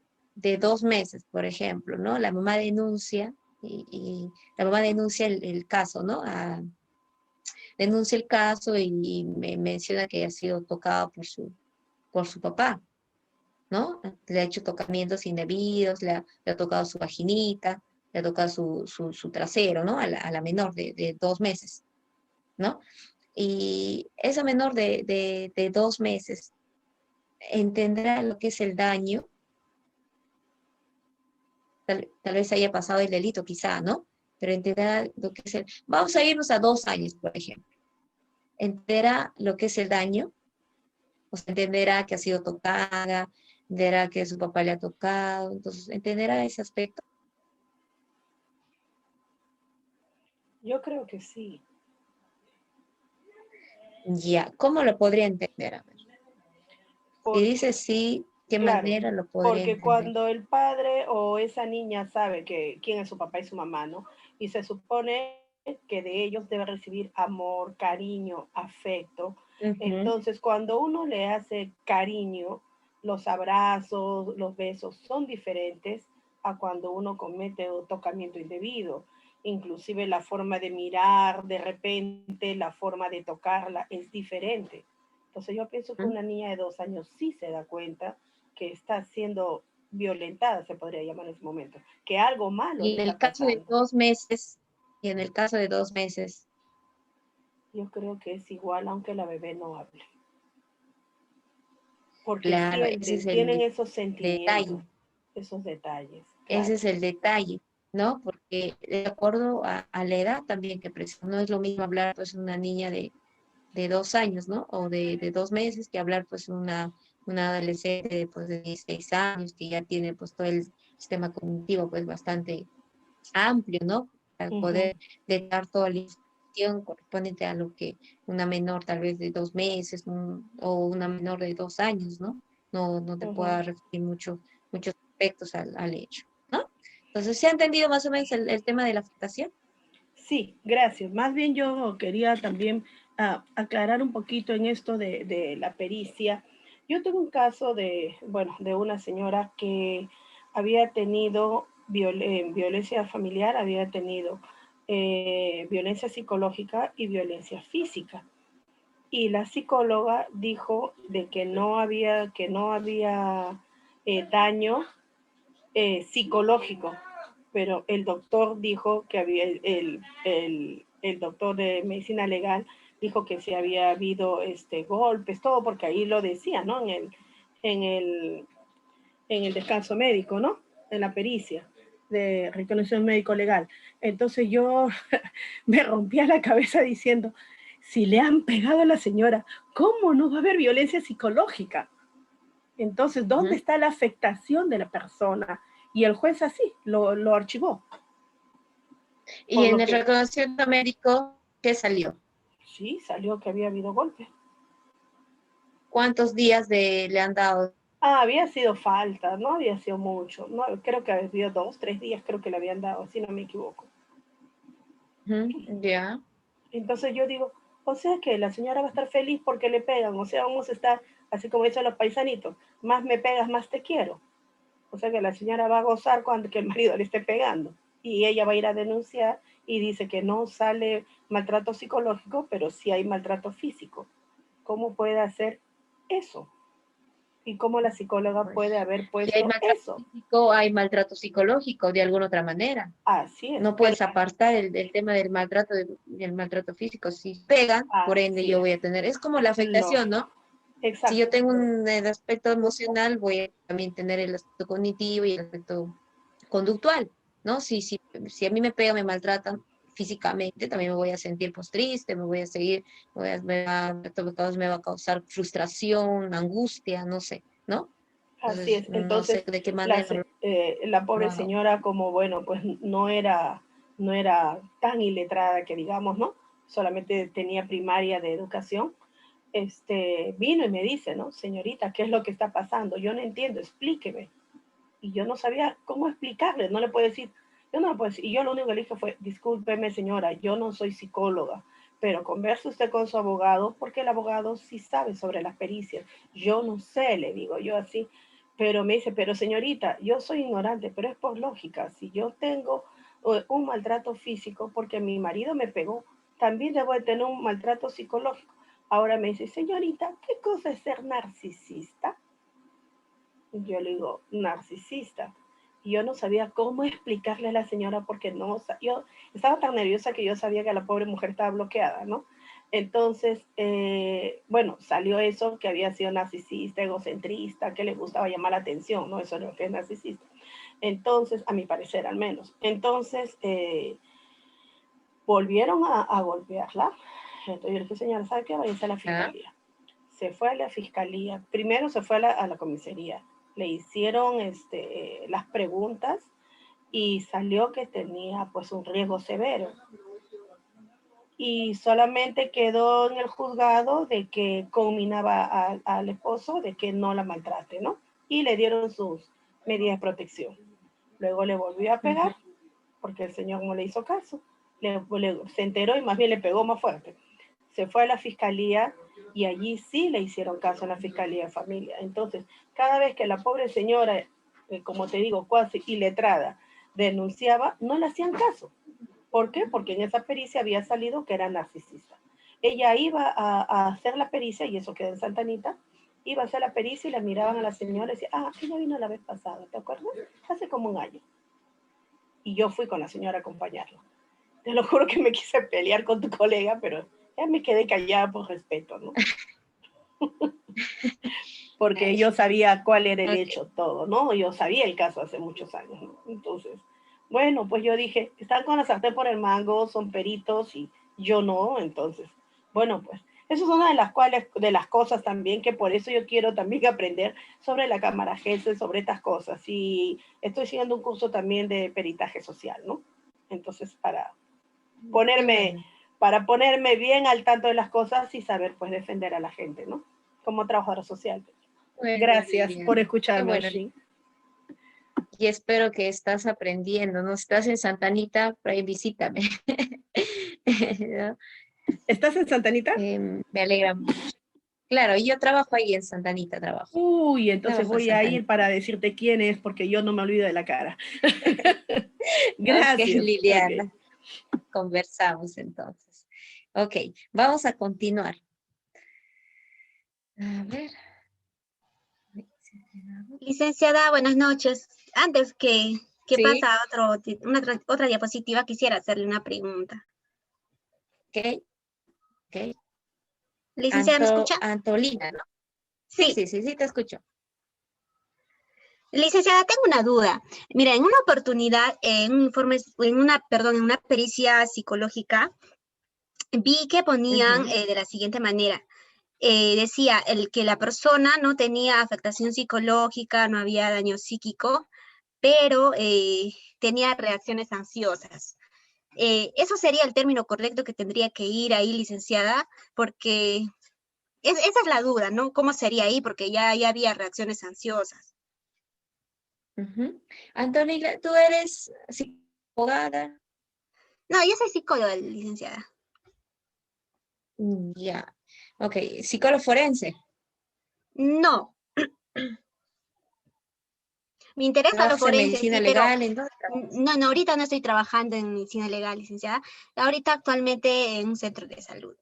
2 meses, por ejemplo, ¿no? La mamá denuncia y la mamá denuncia el caso, ¿no? Denuncia el caso y me menciona que ha sido tocada por su papá, ¿no? Le ha hecho tocamientos indebidos, le ha tocado su vaginita, le ha tocado su trasero, ¿no? A la menor de 2 meses, ¿no? Y esa menor de 2 meses entenderá lo que es el daño, tal vez haya pasado el delito, quizá, ¿no? Pero entenderá lo que es el... Vamos a irnos a 2 años, por ejemplo. Entenderá lo que es el daño, o sea, entenderá que ha sido tocada, entenderá que su papá le ha tocado, entonces entenderá ese aspecto. Yo creo que sí. Ya, ¿cómo lo podría entender? A ver. Si dice sí, ¿qué Claro, manera lo podría porque entender? cuando el padre o esa niña sabe que quién es su papá y su mamá, ¿no? Y se supone que de ellos debe recibir amor, cariño, afecto. Ujú. Entonces, cuando uno le hace cariño, los abrazos, los besos son diferentes a cuando uno comete un tocamiento indebido. Inclusive la forma de mirar, de repente, la forma de tocarla es diferente. Entonces yo pienso que una niña de 2 años sí se da cuenta que está siendo violentada, se podría llamar en ese momento, que algo malo Y en está el caso de pasando. 2 meses, y en el caso de 2 meses, Yo creo que es igual aunque la bebé no hable, porque claro, ese sienten, es el tienen esos detalle. sentimientos, esos detalles, Ese claro. es el detalle, ¿no? Porque de acuerdo a la edad también que presenta, no es lo mismo hablar pues una niña de 2 años, ¿no? O de 2 meses que hablar pues una adolescente de, pues, de 16 años que ya tiene pues todo el sistema cognitivo pues bastante amplio, ¿no? Para Ujú, poder dar toda la información correspondiente a lo que una menor tal vez de 2 meses o una menor de 2 años, ¿no? No te ujú. pueda referir muchos aspectos al hecho, ¿no? Entonces, ¿se ha entendido más o menos el tema de la afectación? Sí, gracias. Más bien yo quería también aclarar un poquito en esto de la pericia. Yo tengo un caso de, bueno, de una señora que había tenido violencia familiar, había tenido violencia psicológica y violencia física. Y la psicóloga dijo de que no había daño psicológico, pero el doctor dijo que había, el doctor de medicina legal dijo que si había habido golpes, todo, porque ahí lo decía, ¿no? En el, en el descanso médico, ¿no? En la pericia de reconocimiento médico legal. Entonces yo me rompía la cabeza diciendo, si le han pegado a la señora, ¿cómo no va a haber violencia psicológica? Entonces, ¿dónde Ujú. está la afectación de la persona? Y el juez así lo archivó. Y Por en lo el que reconocimiento médico, ¿qué salió? sí salió que había habido golpe. ¿Cuántos días le han dado? Había sido falta, no había sido mucho. No, creo que había sido 2, 3 días, creo que le habían dado, si no me equivoco. Ujú. Ya. Entonces yo digo, o sea que la señora va a estar feliz porque le pegan, o sea, vamos a estar, así como dicen los paisanitos, más me pegas, más te quiero. O sea que la señora va a gozar cuando que el marido le esté pegando. Y ella va a ir a denunciar y dice que no sale maltrato psicológico, pero sí hay maltrato físico. ¿Cómo puede hacer eso? ¿Y cómo la psicóloga puede Pues, haber si hay puesto maltrato eso? físico, hay maltrato psicológico de alguna otra manera. Así es, No pero puedes apartar el tema del maltrato físico. Si pegan, por ende así yo es. voy a tener, es como la Lo, afectación, ¿no? Si yo Exacto. tengo el aspecto emocional, voy a también tener el aspecto cognitivo y el aspecto conductual, ¿no? Si a mí me pegan, me maltratan físicamente, también me voy a sentir pues triste, me voy a seguir, me va a causar frustración, angustia, no sé, ¿no? Así Entonces, es. no sé Entonces, de qué manera la lo pobre hago. señora, como bueno, pues no era tan iletrada que digamos, ¿no? Solamente tenía primaria de educación. Vino y me dice, ¿no? Señorita, ¿qué es lo que está pasando? Yo no entiendo, explíqueme. Y yo no sabía cómo explicarle, no le puedo decir, yo no le puedo decir. Y yo lo único que le dije fue, discúlpeme señora, yo no soy psicóloga, pero converse usted con su abogado, porque el abogado sí sabe sobre las pericias. Yo no sé, le digo yo así, pero me dice, pero señorita, yo soy ignorante, pero es por lógica. Si yo tengo un maltrato físico porque mi marido me pegó, también debo de tener un maltrato psicológico. Ahora me dice, señorita, ¿qué cosa es ser narcisista? Yo le digo, narcisista. Y yo no sabía cómo explicarle a la señora porque yo estaba tan nerviosa que yo sabía que la pobre mujer estaba bloqueada, ¿no? Entonces, bueno, salió eso, que había sido narcisista, egocentrista, que le gustaba llamar la atención, ¿no? Eso es lo que es narcisista. Entonces, a mi parecer al menos. Entonces, volvieron a golpearla. Entonces yo le dije, señora, ¿sabe qué? Váyase a la ¿Ah? fiscalía. Se fue a la fiscalía, primero se fue a la comisaría, le hicieron las preguntas y salió que tenía pues un riesgo severo. Y solamente quedó en el juzgado de que conminaba al esposo de que no la maltrate, ¿no? Y le dieron sus medidas de protección. Luego le volvió a pegar porque el señor no le hizo caso. Se enteró y más bien le pegó más fuerte. Se fue a la fiscalía y allí sí le hicieron caso a la fiscalía de familia. Entonces, cada vez que la pobre señora, como te digo, cuasi iletrada, denunciaba, no le hacían caso. ¿Por qué? Porque en esa pericia había salido que era narcisista. Ella iba a hacer la pericia, y eso queda en Santa Anita, iba a hacer la pericia y la miraban a la señora y decía, ah, ella vino la vez pasada, ¿te acuerdas? Hace como un año. Y yo fui con la señora a acompañarla. Te lo juro que me quise pelear con tu colega, pero ya me quedé callada por respeto, ¿no? Porque yo sabía cuál era el Ok. hecho, todo, ¿no? Yo sabía el caso hace muchos años, ¿no? Entonces, bueno, pues yo dije, están con la sartén por el mango, son peritos y yo no, entonces, bueno, pues eso es una de las cosas también que por eso yo quiero también aprender sobre la cámara GESE, sobre estas cosas. Y estoy siguiendo un curso también de peritaje social, ¿no? Entonces, Qué ponerme, bueno. para ponerme bien al tanto de las cosas y saber pues defender a la gente, ¿no? Como trabajadora social. Bueno, Gracias por Liliana. Qué escucharme, bueno. Oshin. Y espero que estás aprendiendo, ¿no? Si estás en Santa Anita, por ahí visítame. ¿No? ¿Estás en Santa Anita? Me alegra mucho. Claro, yo trabajo ahí en Santa Anita, Uy, entonces trabajo en voy a Santa ir Anita. para decirte quién es, porque yo no me olvido de la cara. Ok, Gracias. Okay. Liliana, conversamos entonces. Ok, vamos a continuar. A ver. Licenciada, buenas noches. Antes que Sí, pasa otra diapositiva, quisiera hacerle una pregunta. ok, ok. Licenciada, ¿me escucha? Antolina, ¿no? Sí, Sí. sí, sí, sí, te escucho. Licenciada, tengo una duda. Mira, en una oportunidad, en un informe, en una pericia psicológica, vi que ponían Ujú. de la siguiente manera. Decía que la persona no tenía afectación psicológica, no había daño psíquico, pero tenía reacciones ansiosas. Eso sería el término correcto que tendría que ir ahí, licenciada, porque esa es la duda, ¿no? ¿Cómo sería ahí? Porque ya había reacciones ansiosas. Ujú. Antonella, tú eres abogada. No, yo soy psicóloga, licenciada. Ya. Ok, psicólogo forense. No, me interesa lo Trabajas en forense, medicina sí, pero legal, ¿en dónde no, ahorita no estoy trabajando en medicina legal, licenciada. Ahorita actualmente en un centro de salud.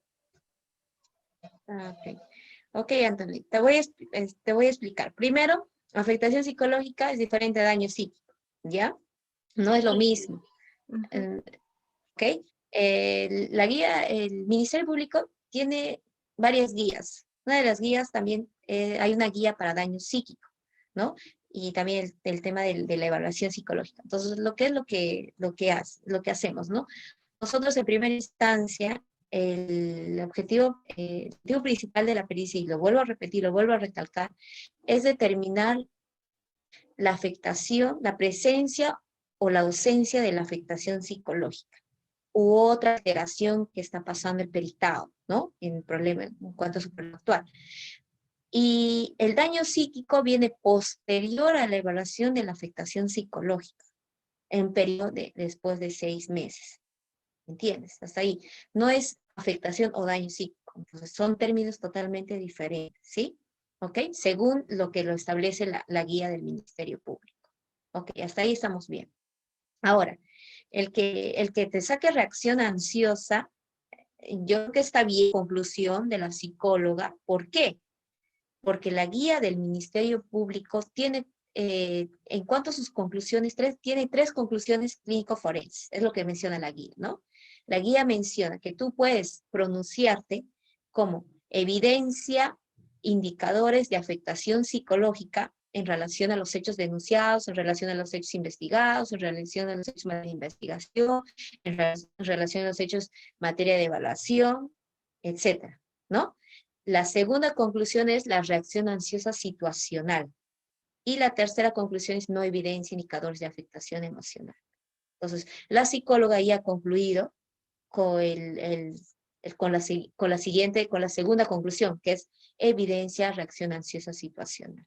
trabajas? Ok. Ok, Antonella, te voy a explicar. Primero, afectación psicológica es diferente a daño psíquico, ¿ya? No es lo mismo. Ujú. ¿Ok? El Ministerio Público tiene varias guías, Una de las guías también, hay una guía para daño psíquico, ¿no? Y también el tema de la evaluación psicológica. Entonces, lo que hacemos, ¿no? Nosotros en primera instancia, el objetivo principal de la pericia, y lo vuelvo a repetir, lo vuelvo a recalcar, es determinar la afectación, la presencia o la ausencia de la afectación psicológica u otra alteración que está pasando el peritado, ¿no? En el problema en cuanto a su problema actual. Y el daño psíquico viene posterior a la evaluación de la afectación psicológica, en periodo después de 6 meses. ¿Entiendes? Hasta ahí. No es afectación o daño psíquico. Entonces, son términos totalmente diferentes, ¿sí? ¿Ok? Según lo que lo establece la guía del Ministerio Público. Ok, hasta ahí estamos bien. Ahora, el que te saque reacción ansiosa, yo creo que está bien, conclusión de la psicóloga. ¿Por qué? Porque la guía del Ministerio Público tiene, en cuanto a sus conclusiones, tiene 3 conclusiones clínico-forenses, es lo que menciona la guía, ¿no? La guía menciona que tú puedes pronunciarte como evidencia, indicadores de afectación psicológica en relación a los hechos denunciados, en relación a los hechos investigados, en relación a los hechos de investigación, en relación a los hechos materia de evaluación, etcétera, ¿no? La segunda conclusión es la reacción ansiosa situacional. Y la tercera conclusión es no evidencia indicadores de afectación emocional. Entonces, la psicóloga ya ha concluido con, con la segunda conclusión, que es evidencia reacción ansiosa situacional.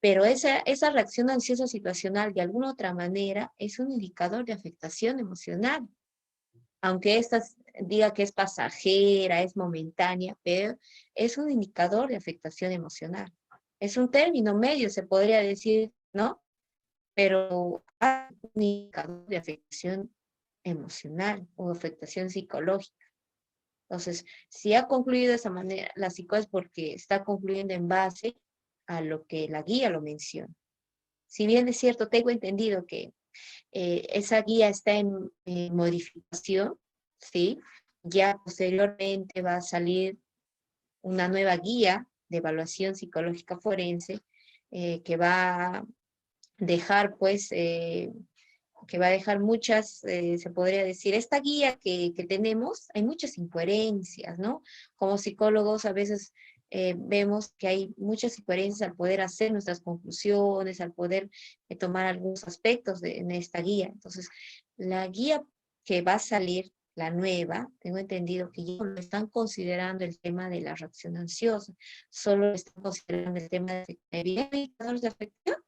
Pero esa reacción ansiosa situacional, de alguna otra manera, es un indicador de afectación emocional. Aunque esta diga que es pasajera, es momentánea, pero es un indicador de afectación emocional. Es un término medio, se podría decir, ¿no? Pero hay un indicador de afectación emocional o afectación psicológica. Entonces, si ha concluido de esa manera, la psicosis porque está concluyendo en base a lo que la guía lo menciona. Si bien es cierto, tengo entendido que esa guía está en modificación, ¿sí? Ya posteriormente va a salir una nueva guía de evaluación psicológica forense que va a dejar, pues, que va a dejar muchas, se podría decir, esta guía que tenemos, hay muchas incoherencias, ¿no? Como psicólogos a veces vemos que hay muchas incoherencias al poder hacer nuestras conclusiones, al poder tomar algunos aspectos en esta guía. Entonces, la guía que va a salir, la nueva, tengo entendido que ya no están considerando el tema de la reacción ansiosa, solo están considerando el tema de indicadores de afectación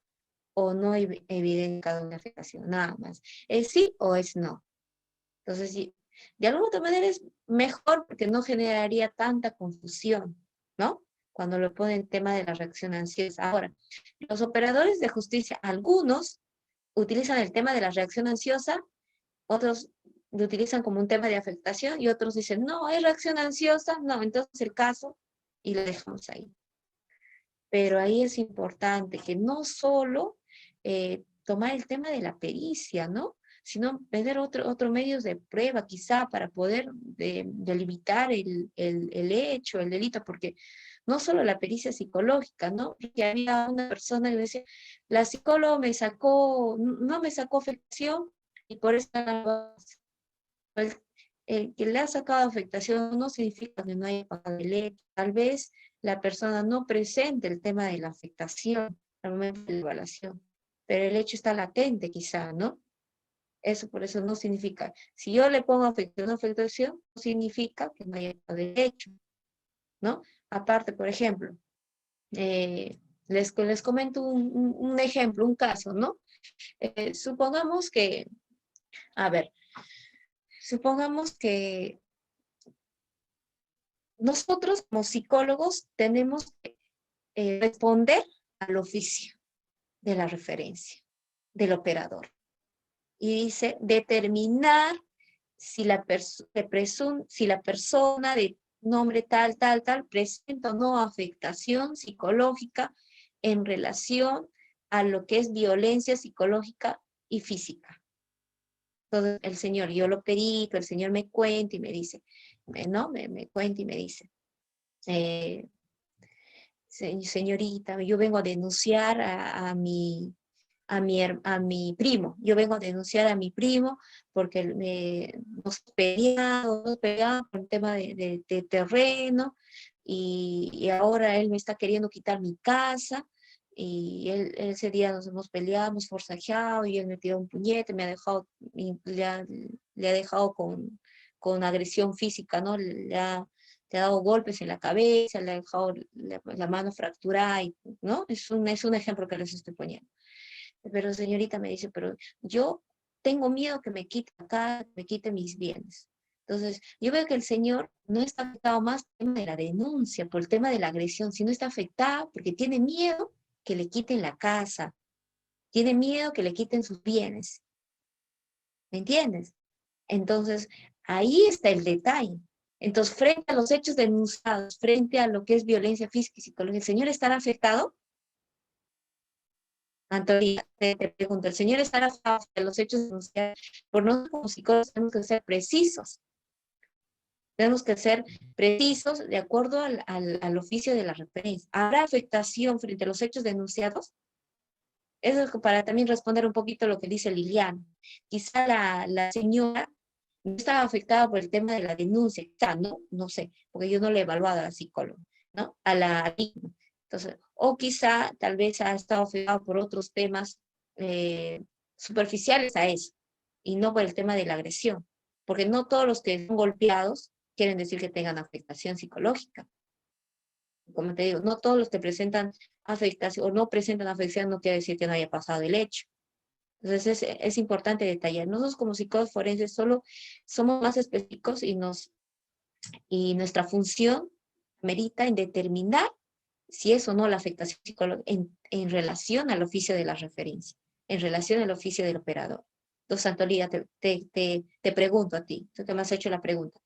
o no evidencia una afectación, nada más. ¿Es sí o es no? Entonces, sí, de alguna otra manera es mejor porque no generaría tanta confusión, ¿no? Cuando lo ponen en tema de la reacción ansiosa. Ahora, los operadores de justicia, algunos utilizan el tema de la reacción ansiosa, otros lo utilizan como un tema de afectación y otros dicen, no, es reacción ansiosa, no, entonces el caso y lo dejamos ahí. Pero ahí es importante que no solo tomar el tema de la pericia, ¿no? Sino tener otro medios de prueba quizá para poder delimitar el hecho, el delito, porque no solo la pericia psicológica, ¿no? Que había una persona que decía, la psicóloga no me sacó afectación y por eso el que le ha sacado afectación no significa que no haya pagado el hecho. Tal vez la persona no presente el tema de la afectación al momento de la evaluación, pero el hecho está latente quizá, ¿no? Eso por eso no significa, si yo le pongo afectación, no significa que no haya pagado el hecho, ¿no? Aparte, por ejemplo, les comento un ejemplo, un caso, ¿no? Supongamos que nosotros como psicólogos tenemos que responder al oficio de la referencia del operador. Y dice, determinar si la persona de nombre tal, presenta o no afectación psicológica en relación a lo que es violencia psicológica y física. Entonces, el señor, yo lo perito, el señor me cuenta y me dice, ¿no? Me cuenta y me dice, señorita, yo vengo a denunciar a mi primo. Yo vengo a denunciar a mi primo porque nos peleamos por el tema de terreno y ahora él me está queriendo quitar mi casa y ese día nos hemos peleado, hemos forcejeado y él me tiró un puñete, me ha dejado, le ha dejado con agresión física, ¿no? Le ha dado golpes en la cabeza, le ha dejado la mano fracturada, ¿no? Es un ejemplo que les estoy poniendo. Pero señorita me dice, pero yo tengo miedo que me quite acá, que me quite mis bienes. Entonces, yo veo que el señor no está afectado más por el tema de la denuncia, por el tema de la agresión, sino está afectado porque tiene miedo que le quiten la casa, tiene miedo que le quiten sus bienes. ¿Me entiendes? Entonces, ahí está el detalle. Entonces, frente a los hechos denunciados, frente a lo que es violencia física y psicológica, ¿el señor estará afectado? Antonio, te pregunto, ¿el señor estará afectado de los hechos denunciados? Por nosotros como psicólogos tenemos que ser precisos. Tenemos que ser precisos de acuerdo al oficio de la referencia. ¿Habrá afectación frente a los hechos denunciados? Eso es para también responder un poquito lo que dice Liliana. Quizá la señora no estaba afectada por el tema de la denuncia, quizá, ¿no? No sé, porque yo no le he evaluado a la psicóloga, ¿no? A la víctima. Entonces, o quizá tal vez ha estado afectada por otros temas superficiales a eso, y no por el tema de la agresión, porque no todos los que son golpeados quieren decir que tengan afectación psicológica. Como te digo, no todos los que presentan afectación o no presentan afectación no quiere decir que no haya pasado el hecho. Entonces es importante detallar. Nosotros como psicólogos forenses solo somos más específicos y nuestra función merita en determinar si es o no la afectación psicológica en relación al oficio de la referencia, en relación al oficio del operador. Entonces, Antolía, te pregunto a ti, tú que me has hecho la pregunta.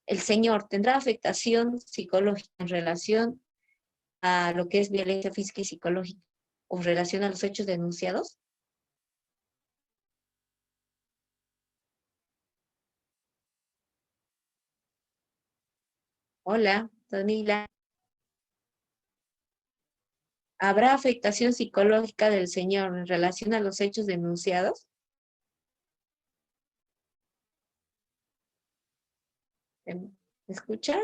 ¿El señor tendrá afectación psicológica en relación a lo que es violencia física y psicológica o en relación a los hechos denunciados? Hola, Danila. ¿Habrá afectación psicológica del señor en relación a los hechos denunciados? ¿Me escucha?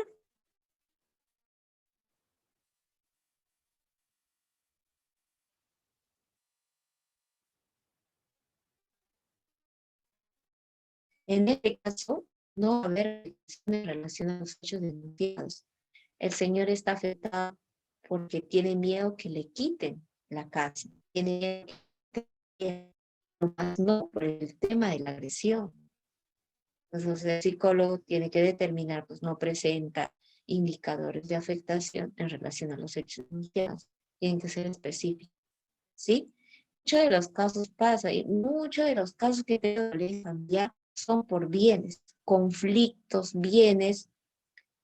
En este caso, no va a haber afectación en relación a los hechos denunciados. El señor está afectado porque tiene miedo que le quiten la casa. Tiene miedo, no por el tema de la agresión. Entonces, el psicólogo tiene que determinar, pues no presenta indicadores de afectación en relación a los hechos denunciados. Tienen que ser específicos, ¿sí? Muchos de los casos pasa, y muchos de los casos que te familiar son por bienes, conflictos, bienes.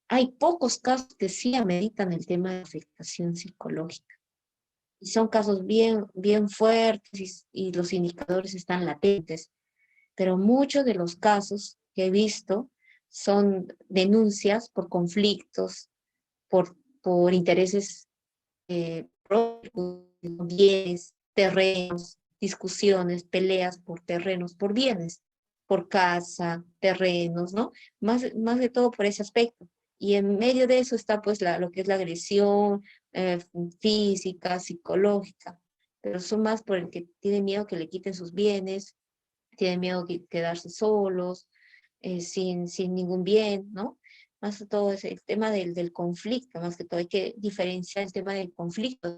Hay pocos casos que sí ameritan el tema de afectación psicológica. Y son casos bien, bien fuertes y los indicadores están latentes. Pero muchos de los casos que he visto son denuncias por conflictos, por intereses propios, bienes, terrenos, discusiones, peleas por terrenos, por bienes, por casa, terrenos, ¿no? Más de todo por ese aspecto. Y en medio de eso está pues lo que es la agresión física, psicológica, pero son más por el que tiene miedo que le quiten sus bienes, tienen miedo de quedarse solos, sin ningún bien, ¿no? Más que todo es el tema del conflicto, más que todo hay que diferenciar el tema del conflicto,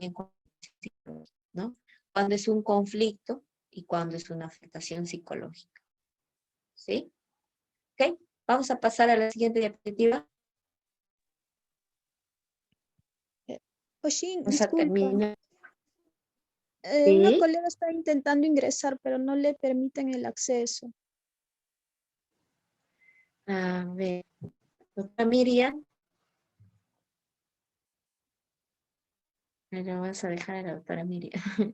¿no? Cuando es un conflicto y cuando es una afectación psicológica, ¿sí? ¿Ok? Vamos a pasar a la siguiente diapositiva. Pues sí, Vamos a disculpa. terminar. Una ¿Sí? colega está intentando ingresar, pero no le permiten el acceso. A ver, doctora Miriam. Ahora vamos a dejar a la doctora Miriam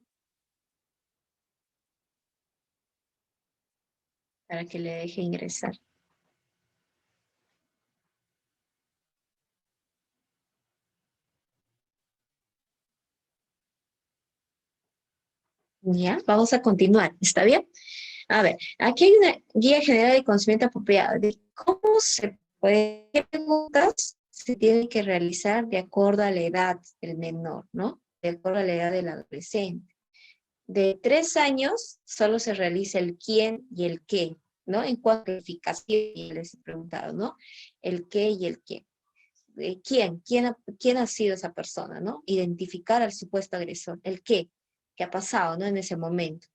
para que le deje ingresar. Ya, vamos a continuar, ¿está bien? A ver, aquí hay una guía general de conocimiento apropiado de cómo se puede, qué preguntas se tienen que realizar de acuerdo a la edad del menor, ¿no? De acuerdo a la edad del adolescente. De 3 años solo se realiza el quién y el qué, ¿no? En cuanto a calificación, les he preguntado, ¿no? El qué y el qué. ¿Quién ha sido esa persona, ¿no? Identificar al supuesto agresor, el qué ha pasado, ¿no? En ese momento.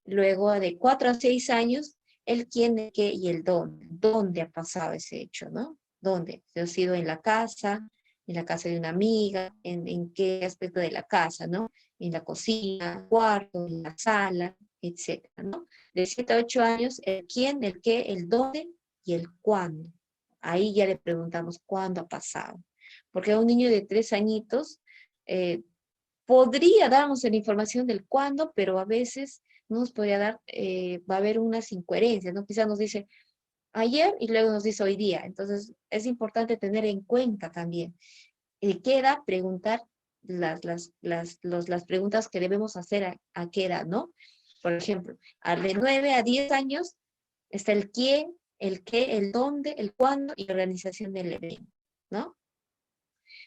Luego de 4 a 6 años, el quién, el qué y el dónde ha pasado ese hecho, ¿no? ¿Dónde? Si ha sido en la casa de una amiga, en qué aspecto de la casa, ¿no? En la cocina, cuarto, en la sala, etcétera, ¿no? De 7 a 8 años, el quién, el qué, el dónde y el cuándo. Ahí ya le preguntamos cuándo ha pasado. Porque a un niño de 3 añitos podría darnos la información del cuándo, pero a veces no nos podría dar, va a haber unas incoherencias, ¿no? Quizás nos dice ayer y luego nos dice hoy día. Entonces es importante tener en cuenta también. Queda preguntar las preguntas que debemos hacer a qué edad, ¿no? Por ejemplo, de 9 a 10 años está el quién, el qué, el dónde, el cuándo y la organización del evento, ¿no?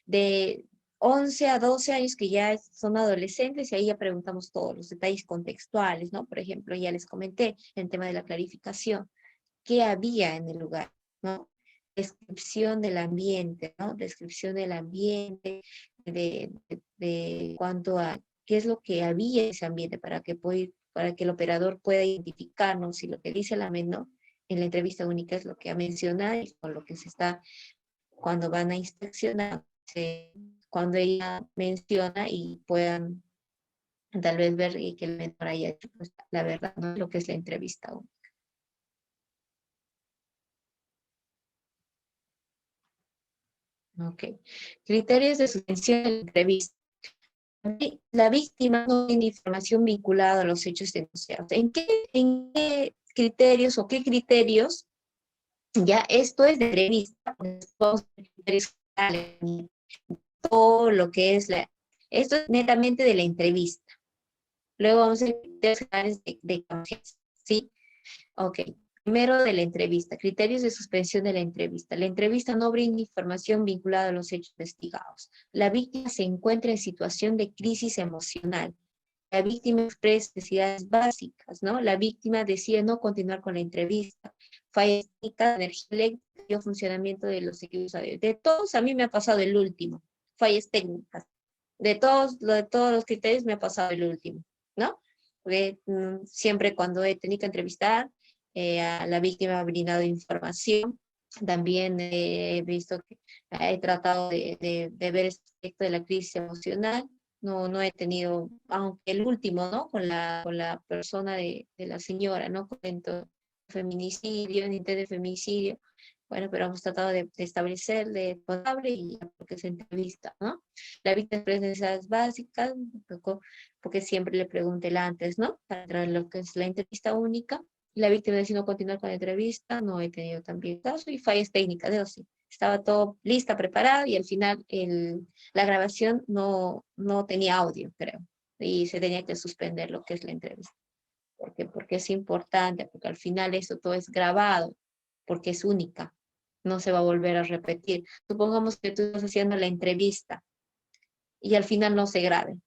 De 11 a 12 años que ya son adolescentes y ahí ya preguntamos todos los detalles contextuales, ¿no? Por ejemplo, ya les comenté el tema de la clarificación, qué había en el lugar, ¿no? Descripción del ambiente, ¿no? Descripción del ambiente, de cuanto a qué es lo que había en ese ambiente para que el operador pueda identificarnos si lo que dice la menor en la entrevista única es lo que ha mencionado y con lo que se está, cuando van a inspeccionar, cuando ella menciona y puedan tal vez ver y que el mentor haya hecho pues, la verdad, ¿no? Lo que es la entrevista única. Ok. Criterios de suspensión de la entrevista. La víctima no tiene información vinculada a los hechos denunciados. ¿En qué criterios o qué criterios? Ya esto es de entrevista, todo lo que es esto es netamente de la entrevista. Luego vamos a ver criterios generales de confianza, ¿sí? Ok. Primero de la entrevista, criterios de suspensión de la entrevista. La entrevista no brinda información vinculada a los hechos investigados. La víctima se encuentra en situación de crisis emocional. La víctima expresa necesidades básicas, ¿no? La víctima decide no continuar con la entrevista. Falla técnica, energía eléctrica y funcionamiento de los equipos. De todos, a mí me ha pasado el último. Fallas técnicas. De todos los criterios me ha pasado el último, ¿no? Porque siempre cuando he tenido que entrevistar, a la víctima ha brindado información. También he visto que he tratado de ver este aspecto de la crisis emocional. No he tenido, aunque el último, ¿no? Con la persona de la señora, ¿no? Con feminicidio, en intento de feminicidio. Bueno, pero hemos tratado de establecer de potable y porque se entrevista, ¿no? La víctima expresa necesidades básicas, porque siempre le pregunté el antes, ¿no? Para entrar en lo que es la entrevista única. La víctima decidió continuar con la entrevista, no he tenido también caso, y fallas técnicas, eso sí. Estaba todo lista, preparada, y al final la grabación no tenía audio, creo. Y se tenía que suspender lo que es la entrevista. Porque es importante, porque al final eso todo es grabado, porque es única. No se va a volver a repetir. Supongamos que tú estás haciendo la entrevista y al final no se grabe.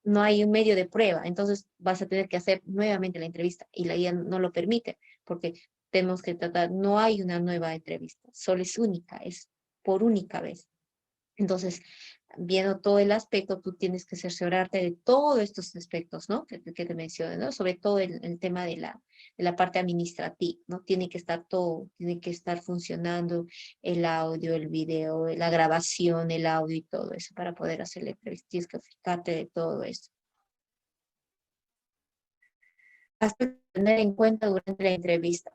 No hay un medio de prueba, entonces vas a tener que hacer nuevamente la entrevista y la IA no lo permite, porque tenemos que tratar, no hay una nueva entrevista, solo es única, es por única vez. Entonces, viendo todo el aspecto, tú tienes que cerciorarte de todos estos aspectos, ¿no? Que te mencioné, ¿no? Sobre todo el tema de la parte administrativa, ¿no? Tiene que estar todo, tiene que estar funcionando el audio, el video, la grabación, el audio y todo eso para poder hacer la entrevista. Tienes que fijarte de todo eso. Aspectos a tener en cuenta durante la entrevista.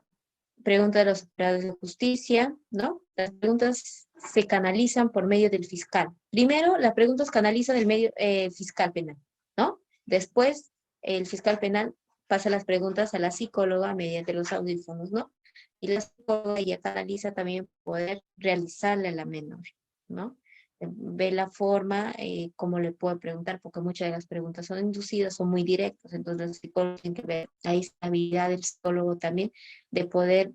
Pregunta de los operadores de justicia, ¿no? Las preguntas se canalizan por medio del fiscal. Primero, las preguntas canalizan el medio fiscal penal, ¿no? Después, el fiscal penal pasa las preguntas a la psicóloga mediante los audífonos, ¿no? Y la psicóloga ya canaliza también poder realizarle a la menor, ¿no? Ve la forma como le puede preguntar, porque muchas de las preguntas son inducidas, son muy directas, entonces el psicólogo tiene que ver, ahí está la habilidad del psicólogo también, de poder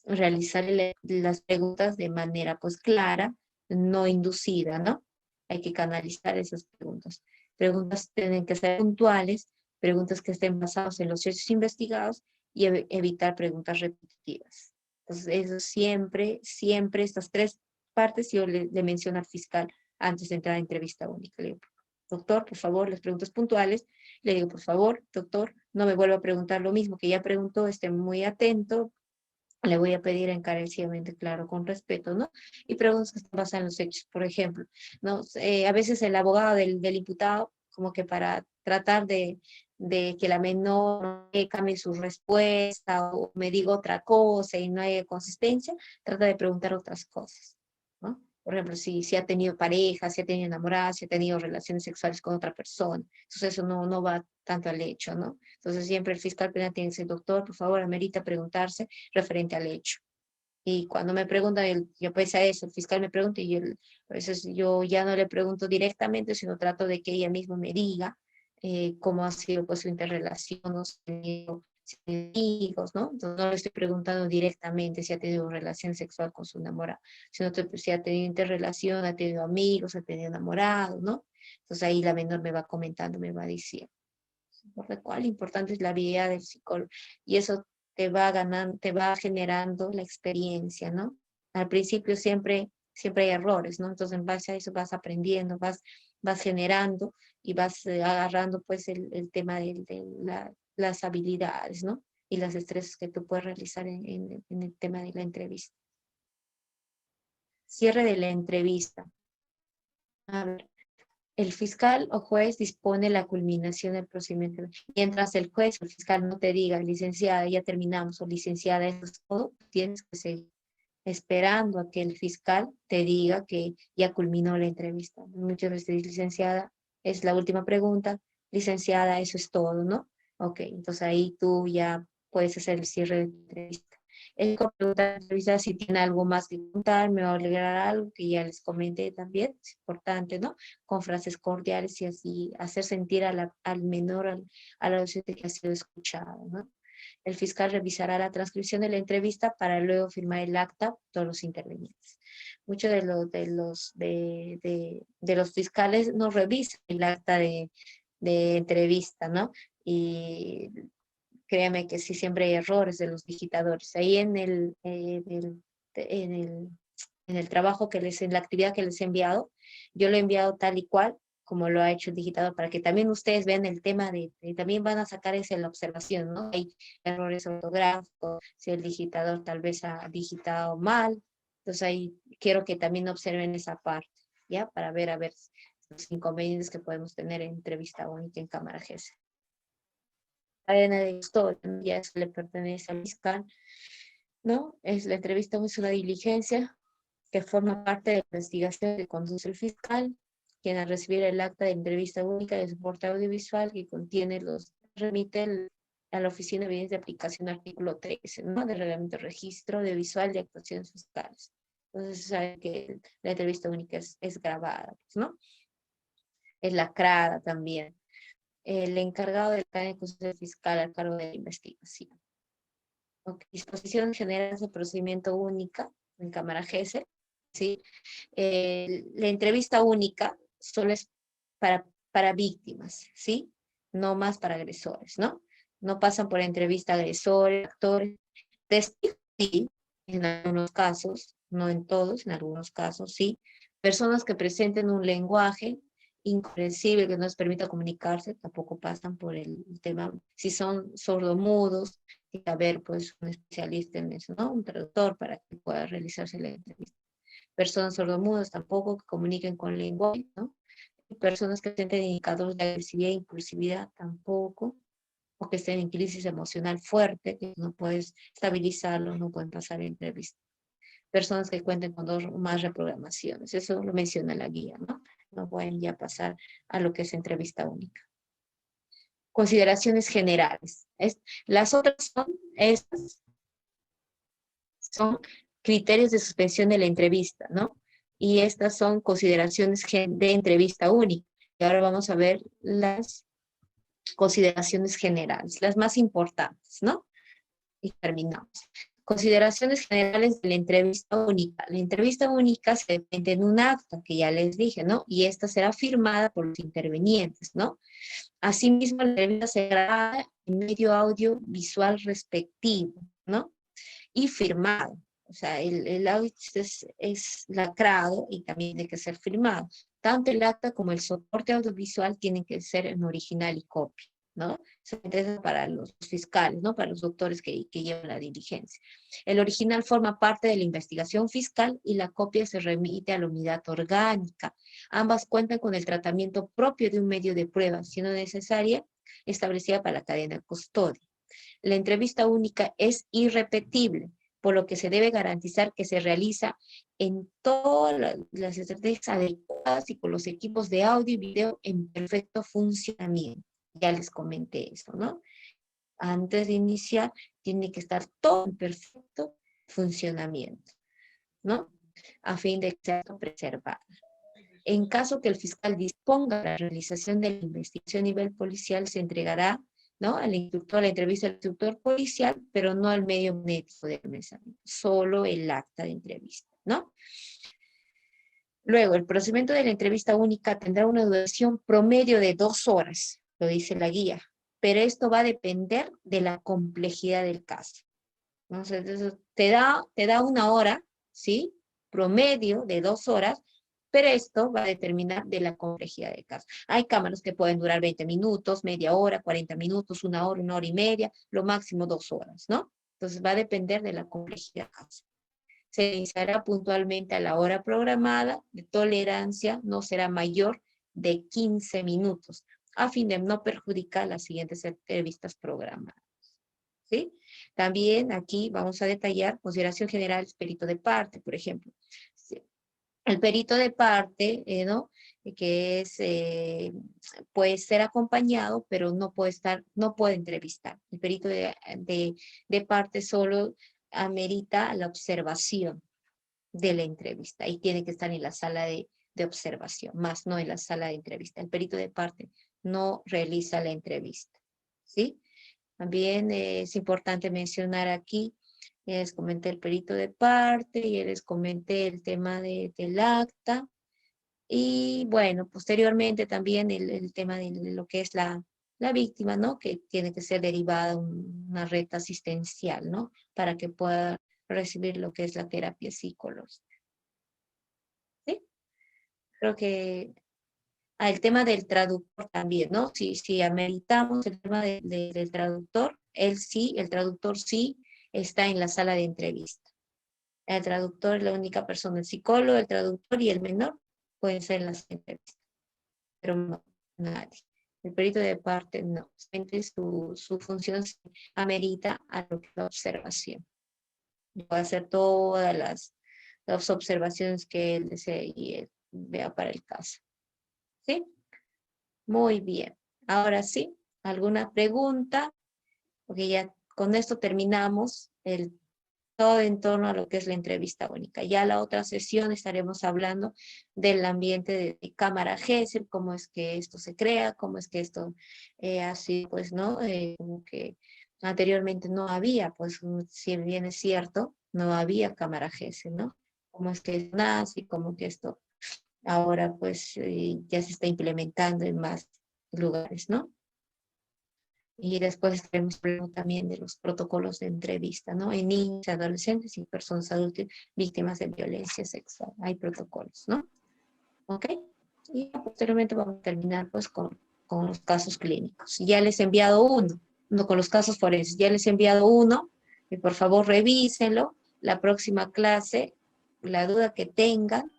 realizar las preguntas de manera pues clara, no inducida, ¿no? Hay que canalizar esas preguntas. Preguntas tienen que ser puntuales, preguntas que estén basadas en los hechos investigados y evitar preguntas repetitivas. Entonces, eso siempre, siempre, estas tres partes yo le menciono al fiscal antes de entrar a entrevista única. Le digo, doctor, por favor, las preguntas puntuales. Le digo, por favor, doctor, no me vuelva a preguntar lo mismo que ya preguntó, esté muy atento. Le voy a pedir encarecidamente, claro, con respeto, ¿no? Y preguntas que están basadas en los hechos, por ejemplo, ¿no? A veces el abogado del imputado, como que para tratar de que la menor no cambie su respuesta o me diga otra cosa y no haya consistencia, trata de preguntar otras cosas, ¿no? Por ejemplo, si ha tenido pareja, si ha tenido enamorada, si ha tenido relaciones sexuales con otra persona. Entonces eso no va tanto al hecho, ¿no? Entonces siempre el fiscal penal tiene que decir, doctor, por favor, amerita preguntarse referente al hecho. Y cuando me preguntan, yo pese a eso, el fiscal me pregunta y a veces yo ya no le pregunto directamente, sino trato de que ella misma me diga cómo ha sido pues, su interrelación, ¿no? Si ha tenido amigos, ¿no? Entonces no le estoy preguntando directamente si ha tenido relación sexual con su enamorado, sino si ha tenido interrelación, ha tenido amigos, ha tenido enamorados, ¿no? Entonces ahí la menor me va comentando, me va diciendo. Por lo cual importante es la habilidad del psicólogo. Y eso te va ganando, te va generando la experiencia, ¿no? Al principio siempre hay errores, ¿no? Entonces en base a eso vas aprendiendo, vas generando y vas agarrando pues el tema las habilidades, ¿no? Y las destrezas que tú puedes realizar en el tema de la entrevista. Cierre de la entrevista. A ver, el fiscal o juez dispone la culminación del procedimiento. Mientras el juez o el fiscal no te diga, licenciada, ya terminamos, o licenciada, eso es todo, tienes que seguir esperando a que el fiscal te diga que ya culminó la entrevista. Muchas veces dice, licenciada, es la última pregunta, licenciada, eso es todo, ¿no? Ok, entonces ahí tú ya puedes hacer el cierre de la entrevista. Es preguntar si tiene algo más que contar, me va a agregar algo que ya les comenté también, es importante, ¿no? Con frases cordiales y así hacer sentir al menor, al adolescente que ha sido escuchado, ¿no? El fiscal revisará la transcripción de la entrevista para luego firmar el acta por todos los intervenientes. Muchos de los fiscales no revisan el acta de entrevista, ¿no? Y créame que sí, siempre hay errores de los digitadores. Ahí en el trabajo en la actividad que les he enviado, yo lo he enviado tal y cual como lo ha hecho el digitador, para que también ustedes vean el tema también van a sacar eso en la observación, ¿no? Hay errores ortográficos, si el digitador tal vez ha digitado mal, entonces ahí quiero que también observen esa parte, ¿ya? Para ver, a ver, los inconvenientes que podemos tener en entrevista única en cámara GES. Cadena de historia, ya eso le pertenece al fiscal, ¿no? La entrevista es una diligencia que forma parte de la investigación que conduce el fiscal, quien al recibir el acta de entrevista única de soporte audiovisual que contiene remite a la Oficina de Evidencia de Aplicación artículo 13, ¿no? Del Reglamento de Registro de Visual de Actuaciones Fiscales. Entonces, sabe que la entrevista única es grabada, pues, ¿no? Es lacrada también. El encargado del cadena de fiscal al cargo de la investigación. Okay. Disposición general de procedimiento única en cámara GES, ¿sí? La entrevista única solo es para víctimas, ¿sí? No más para agresores, ¿no? No pasan por entrevista agresores, actores, testigos, sí, en algunos casos, no en todos, en algunos casos, sí. Personas que presenten un lenguaje incomprensible que no les permita comunicarse, tampoco pasan por el tema. Si son sordomudos, tiene que haber pues un especialista en eso, ¿no? Un traductor para que pueda realizarse la entrevista. Personas sordomudas tampoco que comuniquen con lenguaje, ¿no? Personas que presenten indicadores de agresividad e impulsividad tampoco, o que estén en crisis emocional fuerte, que no puedes estabilizarlo, no pueden pasar entrevista. Personas que cuenten con 2 o más reprogramaciones, eso lo menciona la guía, ¿no? No pueden ya pasar a lo que es entrevista única. Consideraciones generales. Las otras son criterios de suspensión de la entrevista, ¿no? Y estas son consideraciones de entrevista única. Y ahora vamos a ver las consideraciones generales, las más importantes, ¿no? Y terminamos. Consideraciones generales de la entrevista única. La entrevista única se depende en un acta, que ya les dije, ¿no? Y esta será firmada por los intervenientes, ¿no? Asimismo, la entrevista será en medio audio visual respectivo, ¿no? Y firmado. O sea, el audio es lacrado y también tiene que ser firmado. Tanto el acta como el soporte audiovisual tienen que ser en original y copia, ¿no? Eso interesa para los fiscales, ¿no? Para los doctores que llevan la diligencia. El original forma parte de la investigación fiscal y la copia se remite a la unidad orgánica. Ambas cuentan con el tratamiento propio de un medio de prueba, siendo necesaria, establecida para la cadena de custodia. La entrevista única es irrepetible, por lo que se debe garantizar que se realiza en todas las estrategias adecuadas y con los equipos de audio y video en perfecto funcionamiento. Ya les comenté eso, ¿no? Antes de iniciar, tiene que estar todo en perfecto funcionamiento, ¿no? A fin de que sea preservada. En caso que el fiscal disponga de la realización de la investigación a nivel policial, se entregará, ¿no?, al instructor, la entrevista al instructor policial, pero no al medio magnético del pensamiento, solo el acta de entrevista, ¿no? Luego, el procedimiento de la entrevista única tendrá una duración promedio de 2 horas, lo dice la guía, pero esto va a depender de la complejidad del caso. Entonces, te da 1 hora, ¿sí? Promedio de 2 horas, pero esto va a determinar de la complejidad del caso. Hay cámaras que pueden durar 20 minutos, media hora, 40 minutos, 1 hora, 1 hora y media, lo máximo 2 horas, ¿no? Entonces va a depender de la complejidad del caso. Se iniciará puntualmente a la hora programada, de tolerancia no será mayor de 15 minutos, a fin de no perjudicar las siguientes entrevistas programadas, ¿sí? También aquí vamos a detallar consideración general, perito de parte, por ejemplo. El perito de parte, ¿no?, que es, puede ser acompañado, pero no puede entrevistar. El perito de parte solo amerita la observación de la entrevista y tiene que estar en la sala de observación, más no en la sala de entrevista. El perito de parte no realiza la entrevista, ¿sí? También es importante mencionar aquí, ya les comenté el perito de parte, ya les comenté el tema del acta, y bueno, posteriormente también el tema de lo que es la víctima, ¿no? Que tiene que ser derivada a una red asistencial, ¿no? Para que pueda recibir lo que es la terapia psicológica, ¿sí? Creo que el tema del traductor también, ¿no? Si ameritamos el tema del traductor, el traductor sí está en la sala de entrevista. El traductor es la única persona, el psicólogo, el traductor y el menor pueden ser en las entrevistas, pero no, nadie. El perito de parte no, simplemente su función amerita a lo que es la observación. Va a hacer todas las observaciones que él desee y él vea para el caso. ¿Sí? Muy bien. Ahora sí, ¿alguna pregunta? Porque ya con esto terminamos todo en torno a lo que es la entrevista única. Ya la otra sesión estaremos hablando del ambiente de cámara GESEL, cómo es que esto se crea, cómo es que esto así, pues, ¿no? Como que anteriormente no había, pues, si bien es cierto, no había cámara GESEL, ¿no? Cómo es que nace, cómo que esto ahora, pues, ya se está implementando en más lugares, ¿no? Y después estaremos hablando también de los protocolos de entrevista, ¿no? En niños, adolescentes y personas adultas víctimas de violencia sexual. Hay protocolos, ¿no? ¿Ok? Y posteriormente vamos a terminar, pues, con los casos clínicos. Ya les he enviado uno con los casos forenses. Ya les he enviado uno, y por favor revísenlo. La próxima clase, la duda que tengan,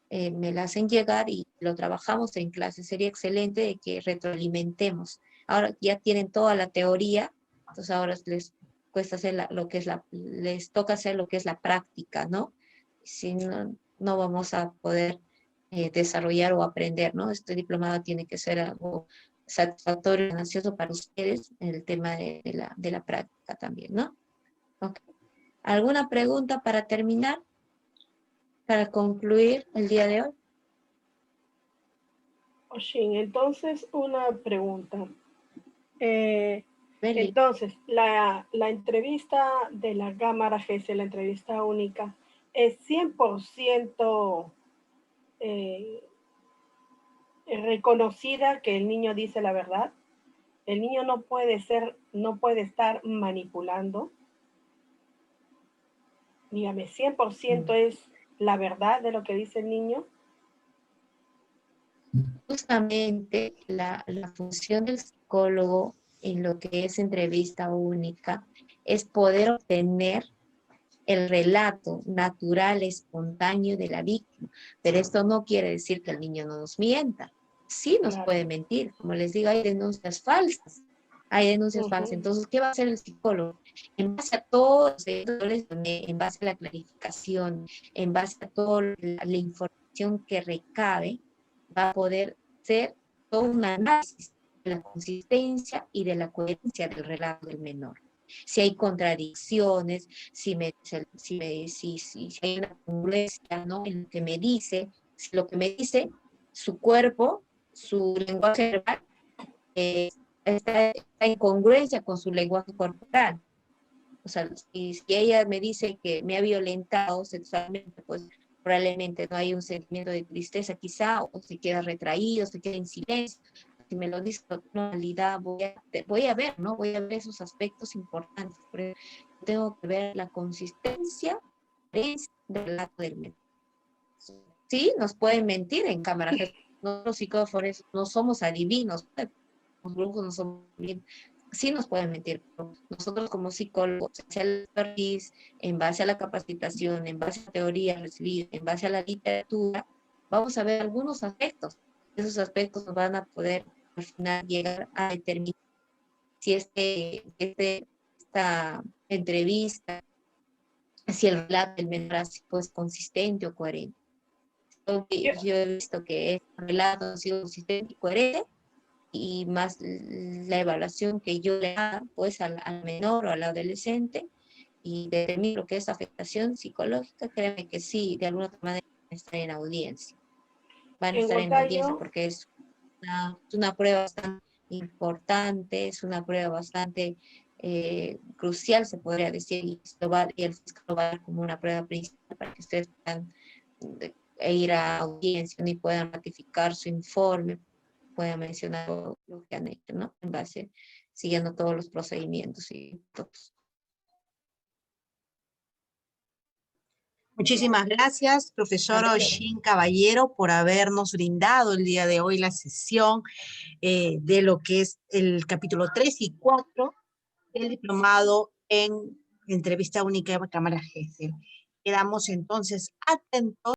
me la hacen llegar y lo trabajamos en clase. Sería excelente de que retroalimentemos. Ahora ya tienen toda la teoría, entonces ahora les cuesta hacer les toca hacer lo que es la práctica, ¿no? Si no, no vamos a poder desarrollar o aprender, ¿no? Este diplomado tiene que ser algo satisfactorio y ansioso para ustedes en el tema de la práctica también, ¿no? Okay. ¿Alguna pregunta para terminar? Para concluir el día de hoy. Oshin, entonces una pregunta. Beli. Entonces, la entrevista de la Cámara GESE, la entrevista única, es 100% reconocida que el niño dice la verdad. El niño no puede estar manipulando. Dígame, 100% es la verdad de lo que dice el niño. Justamente la función del psicólogo en lo que es entrevista única es poder obtener el relato natural, espontáneo de la víctima. Pero esto no quiere decir que el niño no nos mienta. Sí nos Claro. puede mentir. Como les digo, hay denuncias falsas. Hay denuncias falsas. Entonces, ¿qué va a hacer el psicólogo? En base a todo, en base a la clarificación, en base a toda la información que recabe, va a poder hacer todo un análisis de la consistencia y de la coherencia del relato del menor. Si hay contradicciones, si hay una congruencia, ¿no? En lo que me dice, si lo que me dice, su cuerpo, su lenguaje verbal, está en congruencia con su lenguaje corporal. O sea, si ella me dice que me ha violentado sexualmente, pues probablemente no hay un sentimiento de tristeza quizá, o se queda retraído, se queda en silencio. Si me lo dice con normalidad, voy a ver, ¿no? Voy a ver esos aspectos importantes. Pero tengo que ver la consistencia del relato del menor. Sí, nos pueden mentir en cámara. Nosotros los psicólogos no somos adivinos, los brujos no somos adivinos. Sí nos pueden mentir, pero nosotros como psicólogos, en base a la capacitación, en base a la teoría recibida, en base a la literatura, vamos a ver algunos aspectos. Esos aspectos nos van a poder al final llegar a determinar si esta entrevista, si el relato del menor es pues, consistente o coherente. Yo he visto que el relato ha sido consistente y coherente, y más la evaluación que yo le haga pues al menor o al adolescente y determino lo que es afectación psicológica, créeme que sí, de alguna manera van a estar en audiencia. Van a estar en audiencia porque es una prueba bastante importante, es una prueba bastante crucial, se podría decir, y el fiscal lo va a dar como una prueba principal para que ustedes puedan ir a audiencia y puedan ratificar su informe, puedan mencionar lo que han hecho, ¿no? En base, siguiendo todos los procedimientos y todos. Muchísimas gracias, profesor Oshin Caballero, por habernos brindado el día de hoy la sesión de lo que es el capítulo 3 y 4 del diplomado en entrevista única de Cámara GESE. Quedamos entonces atentos